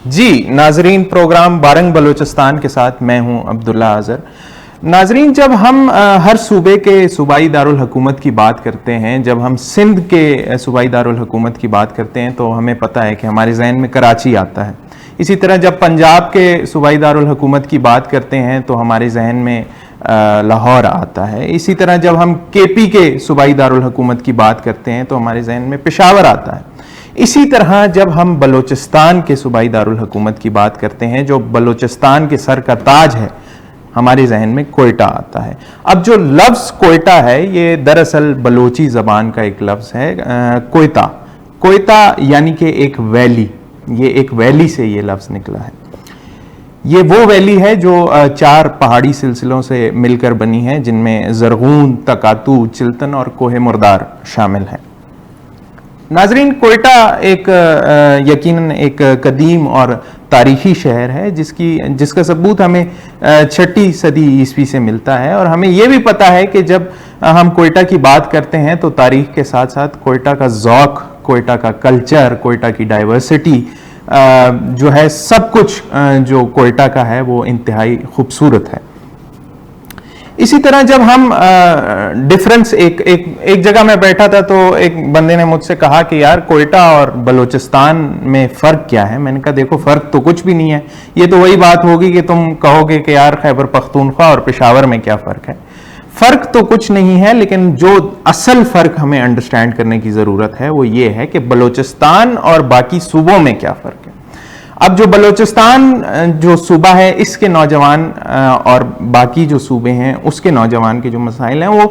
जी नाजरीन, प्रोग्राम बारंग बलोचिस्तान के साथ मैं हूं अब्दुल्ला आज़र। नाजरीन, जब हम हर सूबे के सूबाई दारुल हुकूमत की बात करते हैं, जब हम सिंध के सूबाई दारुल हुकूमत की बात करते हैं तो हमें पता है कि हमारे जहन में कराची आता है। इसी तरह जब पंजाब के सूबाई दारुल हुकूमत की बात करते हैं तो हमारे जहन में लाहौर आता है। इसी तरह जब हम केपी के सूबाई दारुल हुकूमत की बात करते हैं तो हमारे जहन में पेशावर आता है। इसी तरह जब हम बलोचिस्तान के सूबाई दारुल हुकूमत की बात करते हैं, जो बलोचिस्तान के सर का ताज है, हमारे जहन में कोयटा आता है। अब जो लफ्ज़ कोयटा है ये दरअसल बलोची ज़बान का एक लफ्ज़ है। कोयता, कोयता यानी कि एक वैली, ये एक वैली से ये लफ्ज़ निकला है। ये वो वैली है जो 4 पहाड़ी सिलसिलों से मिलकर बनी है, जिनमें ज़रगून, तकातू, चिल्तन और कोहे मुर्दार शामिल हैं। नाजरीन, कोयटा यकीनन एक कदीम और तारीखी शहर है जिसका सबूत हमें 6वीं सदी ईस्वी से मिलता है। और हमें यह भी पता है कि जब हम कोयटा की बात करते हैं तो तारीख के साथ साथ कोयटा का ज़ौक़, कोयटा का कल्चर, कोयटा की डाइवर्सिटी जो है, सब कुछ जो कोयटा का है वो इंतहाई खूबसूरत है। इसी तरह जब हम डिफरेंस एक जगह मैं बैठा था तो एक बंदे ने मुझसे कहा कि यार कोयटा और बलोचिस्तान में फ़र्क क्या है। मैंने कहा देखो, फ़र्क तो कुछ भी नहीं है। ये तो वही बात होगी कि तुम कहोगे कि यार खैबर पख्तूनख्वा और पेशावर में क्या फ़र्क है। फ़र्क तो कुछ नहीं है, लेकिन जो असल फ़र्क हमें अंडरस्टैंड करने की ज़रूरत है वो ये है कि बलोचिस्तान और बाकी सूबों में क्या फ़र्क है। अब जो बलोचिस्तान जो सूबा है, इसके नौजवान और बाकी जो सूबे हैं उसके नौजवान के जो मसाइल हैं वो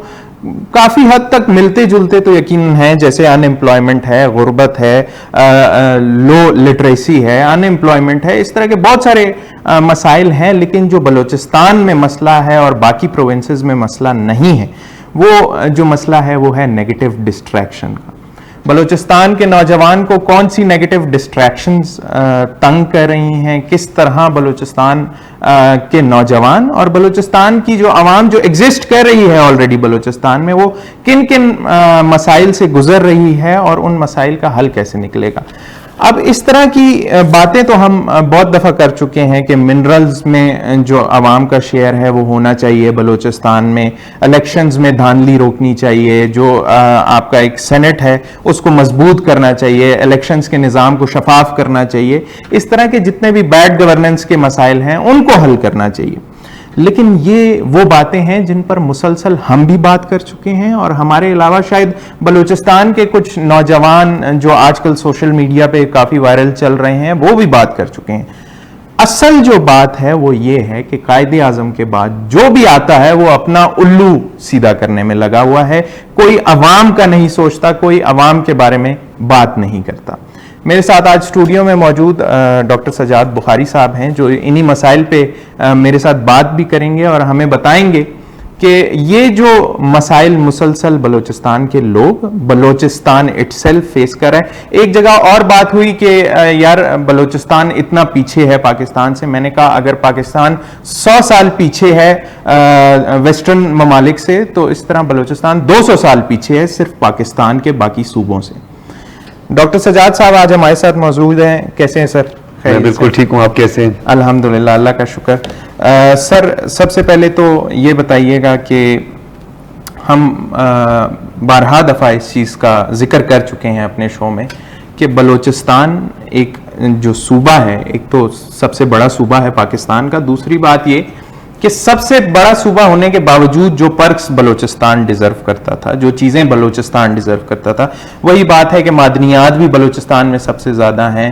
काफ़ी हद तक मिलते जुलते तो यकीनन हैं। जैसे अनएम्प्लॉयमेंट है, गुर्बत है, लो लिटरेसी है, अनएम्प्लॉयमेंट है, इस तरह के बहुत सारे मसाइल हैं। लेकिन जो बलोचिस्तान में मसला है और बाकी प्रोविंसेस में मसला नहीं है, वो जो मसला है वो है नेगेटिव डिस्ट्रैक्शन का। बलूचिस्तान के नौजवान को कौन सी नेगेटिव डिस्ट्रैक्शंस तंग कर रही हैं, किस तरह बलूचिस्तान के नौजवान और बलूचिस्तान की जो आवाम जो एग्जिस्ट कर रही है ऑलरेडी बलूचिस्तान में, वो किन किन मसाइल से गुजर रही है और उन मसाइल का हल कैसे निकलेगा। अब इस तरह की बातें तो हम बहुत दफ़ा कर चुके हैं कि मिनरल्स में जो आवाम का शेयर है वो होना चाहिए बलूचिस्तान में, इलेक्शंस में धांधली रोकनी चाहिए, जो आपका एक सेनेट है उसको मजबूत करना चाहिए, इलेक्शंस के निज़ाम को शफाफ करना चाहिए, इस तरह के जितने भी बैड गवर्नेंस के मसाइल हैं उनको हल करना चाहिए। लेकिन ये वो बातें हैं जिन पर मुसलसल हम भी बात कर चुके हैं और हमारे अलावा शायद बलूचिस्तान के कुछ नौजवान जो आजकल सोशल मीडिया पे काफ़ी वायरल चल रहे हैं वो भी बात कर चुके हैं। असल जो बात है वो ये है कि कायदे आज़म के बाद जो भी आता है वो अपना उल्लू सीधा करने में लगा हुआ है। कोई अवाम का नहीं सोचता, कोई अवाम के बारे में बात नहीं करता। मेरे साथ आज स्टूडियो में मौजूद डॉक्टर सजाद बुखारी साहब हैं जो इन्हीं मसाइल पे मेरे साथ बात भी करेंगे और हमें बताएंगे कि ये जो मसाइल मुसलसल बलूचिस्तान के लोग, बलूचिस्तान इटसेल्फ फेस कर रहे हैं। एक जगह और बात हुई कि यार बलूचिस्तान इतना पीछे है पाकिस्तान से। मैंने कहा अगर पाकिस्तान 100 साल पीछे है वेस्टर्न ममालिक से, तो इस तरह बलूचिस्तान 200 साल पीछे है सिर्फ पाकिस्तान के बाकी सूबों से। डॉक्टर सजाद साहब आज हमारे साथ मौजूद हैं। कैसे हैं सर? मैं बिल्कुल ठीक हूँ, आप कैसे हैं? अल्हम्दुलिल्लाह, अल्लाह का शुक्र। सर, सबसे पहले तो ये बताइएगा कि हम बारहा दफ़ा इस चीज़ का जिक्र कर चुके हैं अपने शो में कि बलूचिस्तान एक जो सूबा है, एक तो सबसे बड़ा सूबा है पाकिस्तान का, दूसरी बात ये कि सबसे बड़ा सूबा होने के बावजूद जो पर्क्स बलूचिस्तान डिजर्व करता था, जो चीज़ें बलूचिस्तान डिजर्व करता था, वही बात है कि मादनियात भी बलूचिस्तान में सबसे ज़्यादा हैं।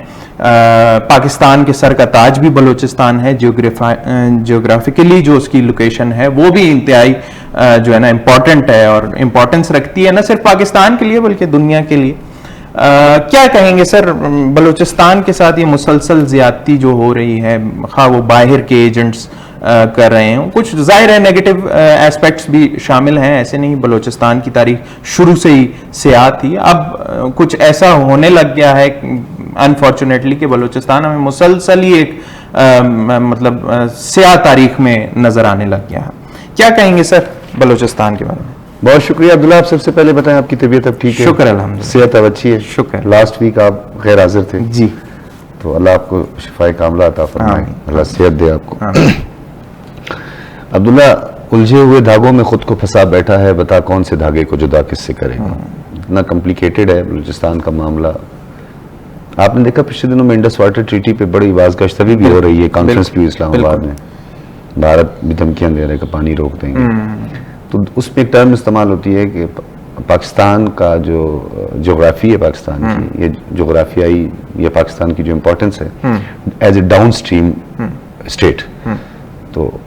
पाकिस्तान के सर का ताज भी बलूचिस्तान है। जियोग्राफिकली जो उसकी लोकेशन है वो भी इंतहाई जो है ना इम्पॉर्टेंट है और इम्पॉर्टेंस रखती है, न सिर्फ पाकिस्तान के लिए बल्कि दुनिया के लिए। क्या कहेंगे सर, बलूचिस्तान के साथ ये मुसलसल ज़्यादती जो हो रही है, खा वो बाहर के एजेंट्स कर रहे हैं, कुछ जाहिर है नेगेटिव एस्पेक्ट्स भी शामिल हैं, ऐसे नहीं। बलूचिस्तान की तारीख शुरू से ही सियाह थी, अब कुछ ऐसा होने लग गया है अनफॉर्चुनेटली कि बलूचिस्तान हमें मुसलसल ही एक मतलब सियाह तारीख में नजर आने लग गया है। क्या कहेंगे सर बलूचिस्तान के बारे में? बहुत शुक्रिया अब्दुल्ला। आप सबसे पहले बताएं आपकी तबीयत अब ठीक है? शुक्र अल्हम्दुलिल्लाह, सेहत अब अच्छी है? शुक्र। लास्ट वीक आप गैर हाजिर थे जी। तो अल्लाह आपको शिफाए कामला अता फरमाए, अल्लाह सेहत दे आपको। अब्दुल्ला, उलझे हुए धागों में खुद को फंसा बैठा है, बता कौन से धागे को जुदा किससे करेगा। इतना कॉम्प्लिकेटेड है बलूचिस्तान का मामला। आपने देखा पिछले दिनों में इंडस वाटर ट्रीटी पे बड़ी आवाज गश्तवी भी हो रही है, कॉन्फ्रेंस भी इस्लामाबाद में, भारत भी धमकियां दे रहा है कि पानी रोक देंगे। तो उसमें एक टर्म इस्तेमाल होती है कि पाकिस्तान का जो जोग्राफी है पाकिस्तान की, ये जोग्राफियाई या पाकिस्तान की जो इम्पोर्टेंस है as a downstream state, तो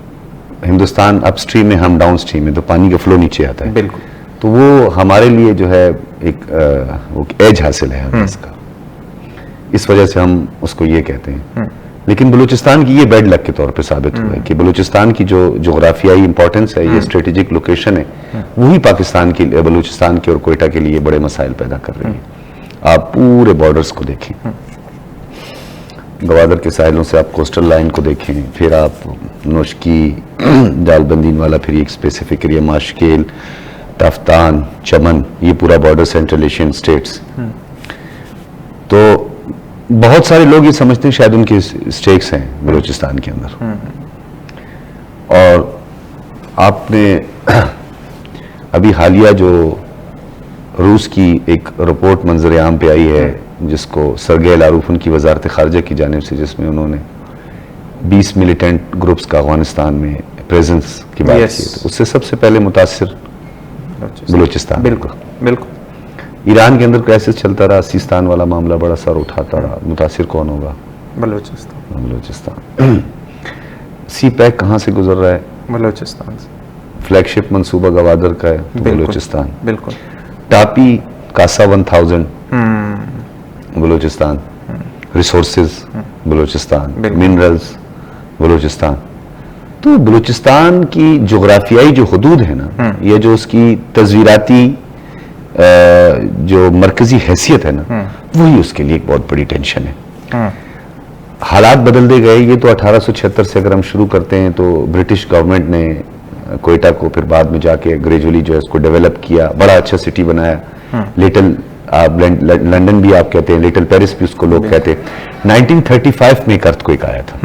हिंदुस्तान अपस्ट्रीम में, हम डाउन स्ट्रीम में, तो पानी का फ्लो नीचे आता है। बिल्कुल। तो वो हमारे लिए जो है एक एज हासिल है इसका, इस वजह से हम उसको ये कहते हैं। लेकिन बलूचिस्तान की ये बैड लक के तौर पे साबित हुआ है कि बलूचिस्तान की जो जोग्राफियाई इंपॉर्टेंस है, ये स्ट्रेटेजिक लोकेशन है, वही पाकिस्तान की, बलूचिस्तान के और कोयटा के लिए बड़े मसाइल पैदा कर रही है। आप पूरे बॉर्डर्स को देखें, गवादर के साहिलों से आप कोस्टल लाइन को देखें, फिर आप नोशकी, जालबंदीन वाला, फिर एक स्पेसिफिक एरिया माशकेल, तफ्तान, चमन, ये पूरा बॉर्डर सेंट्रल एशियन स्टेट्स। तो बहुत सारे लोग ये समझते हैं शायद उनके स्टेक्स हैं बलूचिस्तान के अंदर। और आपने अभी हालिया जो रूस की एक रिपोर्ट मंजर आम पे आई है, जिसको सरगे लारूफ उनकी वजारत खारजा की जानिब से, जिसमें उन्होंने 20 मिलिटेंट ग्रुप्स का अफगानिस्तान में प्रेजेंस की बात की, तो उससे सबसे पहले मुतासिर बलूचिस्तान। बिल्कुल बिल्कुल। ईरान के अंदर क्राइसिस चलता रहा, सिस्तान वाला मामला बड़ा सर उठाता रहा, मुतासिर कौन होगा? बलूचिस्तान। बलूचिस्तान। सी पैक कहाँ से गुजर रहा है? बलूचिस्तान से। फ्लैगशिप मंसूबा गवादर का है, तो बलूचिस्तान। बिल्कुल। टापी कासा 1000 बलूचिस्तान, रिसोर्सेज बलूचिस्तान, मिनरल्स बलूचिस्तान। तो बलूचिस्तान की जोग्राफियाई जो हदूद है ना, ये जो उसकी तस्वीराती जो मरकजी हैसियत है ना, वही उसके लिए एक बहुत बड़ी टेंशन है। हालात बदलते गए। ये तो 1876 से अगर हम शुरू करते हैं, तो ब्रिटिश गवर्नमेंट ने कोयटा को फिर बाद में जाके ग्रेजुअली जो है उसको डेवलप किया, बड़ा अच्छा सिटी बनाया। लिटिल लंदन भी आप कहते हैं, लिटिल पेरिस भी उसको लोग कहते हैं। 1935 में एक अर्थक्वेक आया था,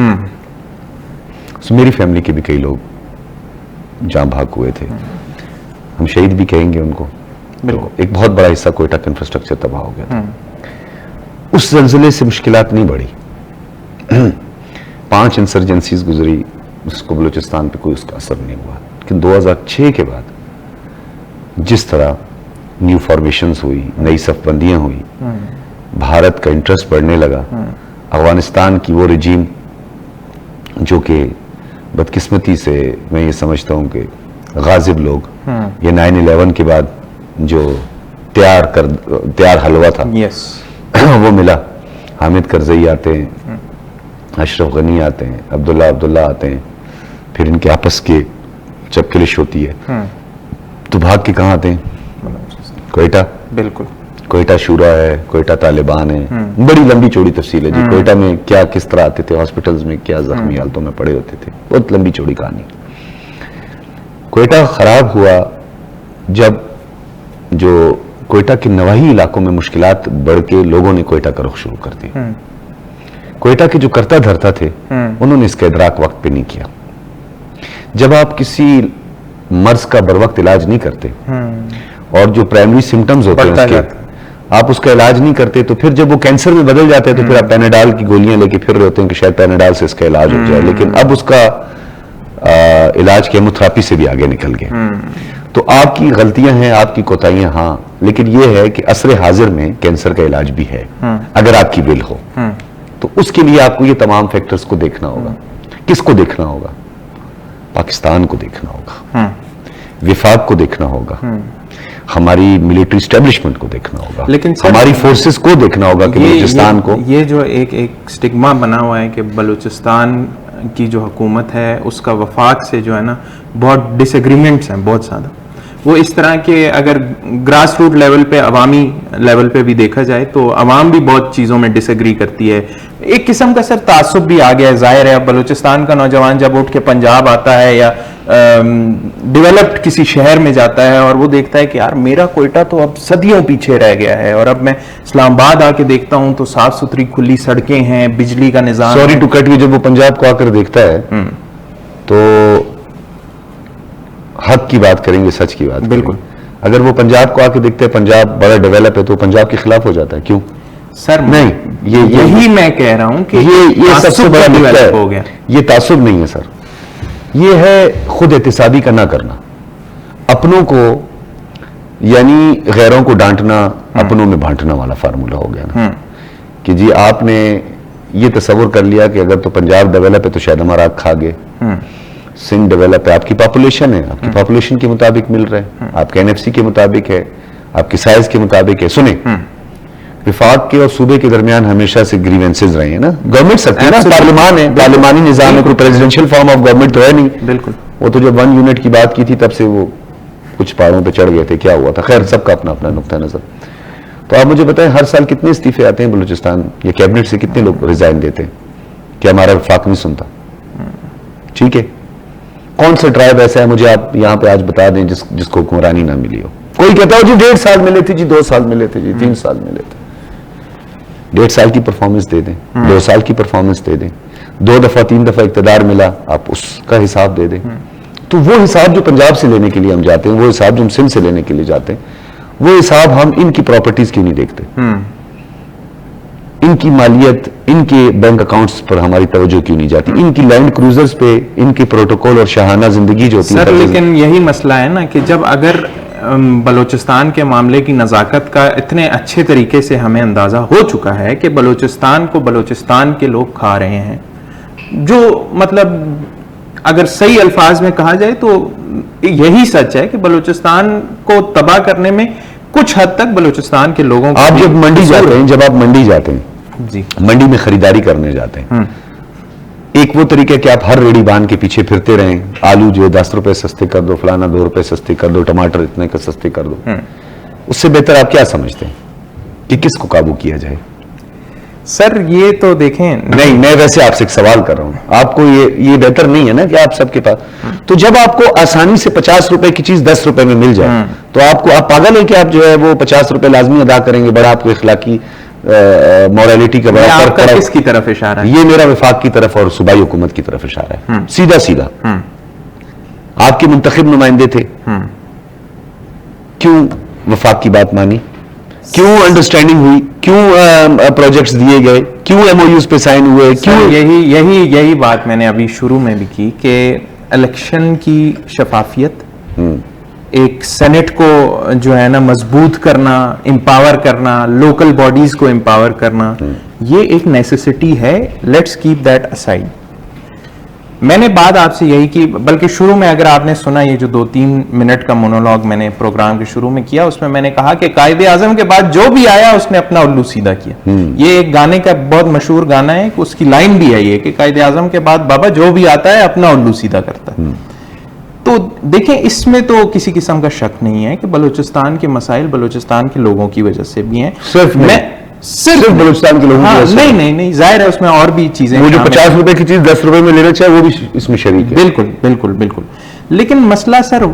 तो मेरी फैमिली के भी कई लोग जान भाग हुए थे, हम शहीद भी कहेंगे उनको। तो एक बहुत बड़ा हिस्सा कोयटा का इंफ्रास्ट्रक्चर तबाह हो गया था। उस जल्जले से मुश्किलात नहीं बढ़ी। 5 इंसर्जेंसीज गुजरी, उसको बलूचिस्तान पे कोई उसका असर नहीं हुआ। लेकिन 2006 के बाद जिस तरह न्यू फॉर्मेशंस हुई, नई सफबंदियां हुई, भारत का इंटरेस्ट बढ़ने लगा, अफगानिस्तान की वो रिजीम जो कि बदकिस्मती से मैं ये समझता हूं कि गाजिब लोग, ये 9/11 के बाद जो तैयार हलवा था, वो मिला। हामिद करजई आते हैं, अशरफ गनी आते हैं, अब्दुल्ला आते हैं, फिर इनके आपस के चपकलिश होती है, तो भाग के कहाँ आते हैं? कोयटा। बिल्कुल। कोयटा शूरा है, कोयटा तालिबान है, बड़ी लंबी चौड़ी तफसील है जी। कोयटा में क्या किस तरह आते थे, हॉस्पिटल्स में क्या जख्मी हालतों में पड़े होते थे, बहुत लंबी चौड़ी कहानी। कोयटा खराब हुआ जब जो कोयटा के नवाही इलाकों में मुश्किलात बढ़ के लोगों ने कोयटा का रुख शुरू कर दिया। कोयटा के जो करता धरता थे, उन्होंने इसका इदराक वक्त पे नहीं किया। जब आप किसी मर्ज का बर वक्त इलाज नहीं करते और जो प्राइमरी सिम्टम्स होते हैं उसके, आप उसका इलाज नहीं करते, तो फिर जब वो कैंसर में बदल जाते हैं, तो फिर आप पैनाडाल की गोलियां लेके फिर रहे होते हैं कि शायद पैनाडाल से इसका इलाज हो जाए। लेकिन अब उसका इलाज केमोथेरेपी से भी आगे निकल गए। तो आपकी गलतियां हैं, आपकी कोताहियां, हाँ, लेकिन यह है कि असरे हाजिर में कैंसर का इलाज भी है, अगर आपकी विल हो। तो उसके लिए आपको ये तमाम फैक्टर्स को देखना होगा। किसको देखना होगा? पाकिस्तान को देखना होगा, विफाक को देखना होगा, हमारी मिलिट्री स्टैब्लिशमेंट को देखना होगा, लेकिन हमारी फोर्सेस को देखना होगा कि बलूचिस्तान को। ये जो एक स्टिग्मा बना हुआ है कि बलूचिस्तान की जो हुकूमत है उसका वफाक से जो है ना बहुत डिसएग्रीमेंट्स हैं, बहुत ज़्यादा। वो इस तरह के अगर ग्रास रूट लेवल पे, अवामी लेवल पे भी देखा जाए तो अवाम भी बहुत चीज़ों में डिसएग्री करती है। एक किस्म का सर तासुब भी आ गया है। जाहिर है अब बलूचिस्तान का नौजवान जब उठ के पंजाब आता है या डेवलप्ड किसी शहर में जाता है और वो देखता है कि यार मेरा कोयटा तो अब सदियों पीछे रह गया है, और अब मैं इस्लामाबाद आके देखता हूं तो साफ सुथरी खुली सड़कें हैं, बिजली का निजाम। सॉरी टू कट यू, जब वो पंजाब को आकर देखता है तो हक की बात करेंगे, सच की बात बिल्कुल। करेंगे। अगर वो पंजाब को आके देखते हैं पंजाब बड़ा डेवलप है तो पंजाब के खिलाफ हो जाता है, क्यों? सर नहीं, यही मैं कह रहा हूं कि ये सबसे बड़ा मुद्दा हो गया। है। ये तासुब नहीं है सर, ये है खुद एहतिसाबी का ना करना, अपनों को यानी गैरों को डांटना, अपनों में बांटना वाला फार्मूला हो गया ना। कि जी आपने ये तस्वुर कर लिया कि अगर तो पंजाब डेवलप है तो शायद हमारा आग खा गए, सिंध डेवलप है, आपकी पॉपुलेशन है, आपकी पॉपुलेशन के मुताबिक मिल रहा है, आपके एनएफसी के मुताबिक है, आपकी साइज के मुताबिक है। सुने, विफाक के और सूबे के दरमियान हमेशा से ग्रीवेंसेस रहे हैं ना। गवर्नमेंट सकती है ना, पार्लियामान है, पार्लियामानी निजाम है, कोई प्रेसिडेंशियल फॉर्म ऑफ गवर्नमेंट तो है नहीं। बिल्कुल। वो तो जब 1 यूनिट की बात की थी तब से वो कुछ पहाड़ों पे चढ़ गए थे, क्या हुआ था, खैर सबका अपना अपना नुक्ता नजर। तो आप मुझे बताएं हर साल कितने इस्तीफे आते हैं बलूचिस्तान या कैबिनेट से, कितने लोग रिजाइन देते हैं? क्या हमारा विफाक नहीं सुनता? ठीक है, कौन सा ट्राइब ऐसा है मुझे आप यहां पे आज बता दें जिसको हुक्मरानी ना मिली हो? कोई कहता हो जी 1.5 साल मिले थे जी, 2 साल मिले थे जी, 3 साल मिले थे। 1.5 साल की परफॉर्मेंस दे दें, 2 साल की परफॉर्मेंस दे दें, 2 दफा 3 दफा इक्तदार मिला, आप उसका हिसाब दे दें। तो वो हिसाब जो पंजाब से लेने के लिए हम जाते हैं, वो हिसाब जो हम सिंध से लेने के लिए जाते हैं, वो हिसाब हम इनकी प्रॉपर्टीज क्यों नहीं देखते? इनकी मालियत, इनके बैंक अकाउंट्स पर हमारी तवज्जो क्यों नहीं जाती? इनकी लैंड क्रूजर्स पे इनकी प्रोटोकॉल और शाहाना जिंदगी जो होती है। सर लेकिन यही मसला है ना कि जब अगर बलूचिस्तान के मामले की नज़ाकत का इतने अच्छे तरीके से हमें अंदाजा हो चुका है कि बलूचिस्तान को बलूचिस्तान के लोग खा रहे हैं, जो मतलब अगर सही अल्फाज में कहा जाए तो यही सच है कि बलूचिस्तान को तबाह करने में कुछ हद तक बलूचिस्तान के लोगों को। आप जब मंडी जाते हैं, जब आप मंडी जाते हैं जी, मंडी में खरीदारी करने जाते हैं, एक वो तरीका कि आप हर रेडी बांध के पीछे फिरते रहें, आलू जो 10 रुपए सस्ते कर दो, फलाना 2 रुपए सस्ते कर दो, टमाटर इतने का सस्ते कर दो। उससे बेहतर आप क्या समझते हैं कि किसको काबू किया जाए? सर ये तो देखें, नहीं, मैं वैसे आपसे एक सवाल कर रहा हूं, आपको ये बेहतर नहीं है ना कि आप सबके पास, तो जब आपको आसानी से 50 रुपए की चीज 10 रुपए में मिल जाए तो आपको, आप पागल है कि आप जो है वो 50 रुपए लाजमी अदा करेंगे? बड़ा आपको इखलाकी मोरालिटी का बड़ा फर्क पड़ा। किसकी तरफ इशारा है? ये मेरा विफाक की तरफ और सूबाई हुकूमत की तरफ इशारा है, सीधा सीधा। आपके मुंतखब नुमाइंदे थे, क्यों वफाक की बात मानी? क्यों अंडरस्टैंडिंग हुई? क्यों प्रोजेक्ट्स दिए गए? क्यों एमओयूज पे साइन हुए? क्यों? यही बात मैंने अभी शुरू में भी की कि इलेक्शन की शफाफियत, एक सेनेट को जो है ना मजबूत करना, एम्पावर करना, लोकल बॉडीज को एम्पावर करना, ये एक नेसेसिटी है। Let's keep that aside. मैंने बात आपसे यही की, बल्कि शुरू में अगर आपने सुना ये जो 2-3 मिनट का मोनोलॉग मैंने प्रोग्राम के शुरू में किया, उसमें मैंने कहा कि कायदे आजम के बाद जो भी आया उसने अपना उल्लू सीधा किया। ये एक गाने का बहुत मशहूर गाना है, उसकी लाइन भी है ये कि कायदे आजम के बाद बाबा जो भी आता है अपना उल्लू सीधा करता है। तो देखें, इसमें तो किसी किस्म का शक नहीं है कि बलूचिस्तान के मसाइल बलूचिस्तान के लोगों की वजह से भी हैं। सिर्फ बलूचिस्तान के लोगों की वजह से? नहीं, जाहिर है उसमें और भी चीजें, वो जो 50 रुपए की चीज 10 रुपए में लेना चाहे वो भी इसमें शरीक है। बिल्कुल। लेकिन मसला सर,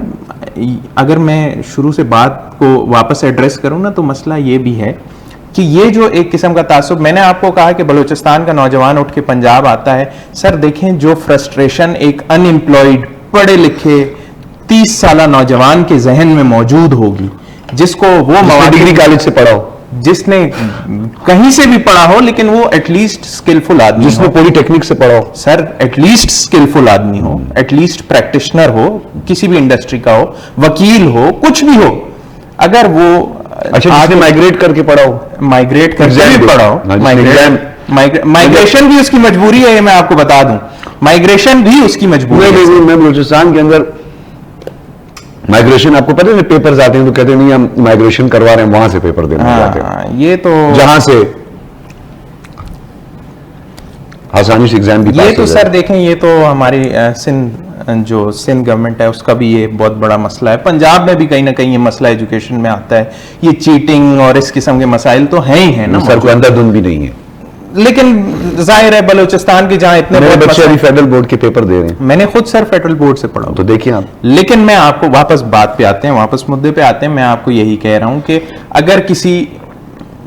अगर मैं शुरू से बात को वापस एड्रेस करूं ना, तो मसला ये भी है कि ये जो एक किस्म का तासुब, मैंने आपको कहा कि बलूचिस्तान का नौजवान उठ के पंजाब आता है। सर देखें, जो फ्रस्ट्रेशन एक अनएम्प्लॉयड पढ़े लिखे 30 साल नौजवान के जहन में मौजूद होगी, जिसको वो डिग्री कॉलेज से पढ़ा हो, जिसने कहीं से भी पढ़ा हो, लेकिन वो एटलीस्ट स्किलफुल आदमी, जिसने पॉलिटेक्निक से पढ़ा हो, सर एटलीस्ट स्किलफुल आदमी हो, एटलीस्ट प्रैक्टिशनर हो, किसी भी इंडस्ट्री का हो, वकील हो, कुछ भी हो, अगर वो जिसने माइग्रेट करके पढ़ा हो, माइग्रेट करके भी पढ़ा हो, माइग्रेशन भी उसकी मजबूरी है, ये मैं आपको बता दूं, माइग्रेशन भी उसकी मजबूरी है। मैं बलूचिस्तान के अंदर माइग्रेशन, आपको पता है पेपर्स आते हैं तो कहते नहीं हम माइग्रेशन करवा रहे हैं, वहां से पेपर देने जाते हैं। ये तो जहां से आसानी से एग्जाम भी ये तो सर देखें, ये तो हमारी सिंध गवर्नमेंट है उसका भी ये बहुत बड़ा मसला है। पंजाब में भी कहीं ना कहीं ये मसला एजुकेशन में आता है, ये चीटिंग और इस किस्म के मसाइल तो हैं ही हैं ना। सर कोई अंधाधुंध भी नहीं है, लेकिन जाहिर है बलूचिस्तान के जहां इतने मेरे बहुत बच्चे अभी फेडरल बोर्ड के पेपर दे रहे हैं, मैंने खुद सर फेडरल बोर्ड से पढ़ा तो देखिए आप। लेकिन मैं आपको वापस बात पे आते हैं, वापस मुद्दे पे आते हैं। मैं आपको यही कह रहा हूं कि अगर किसी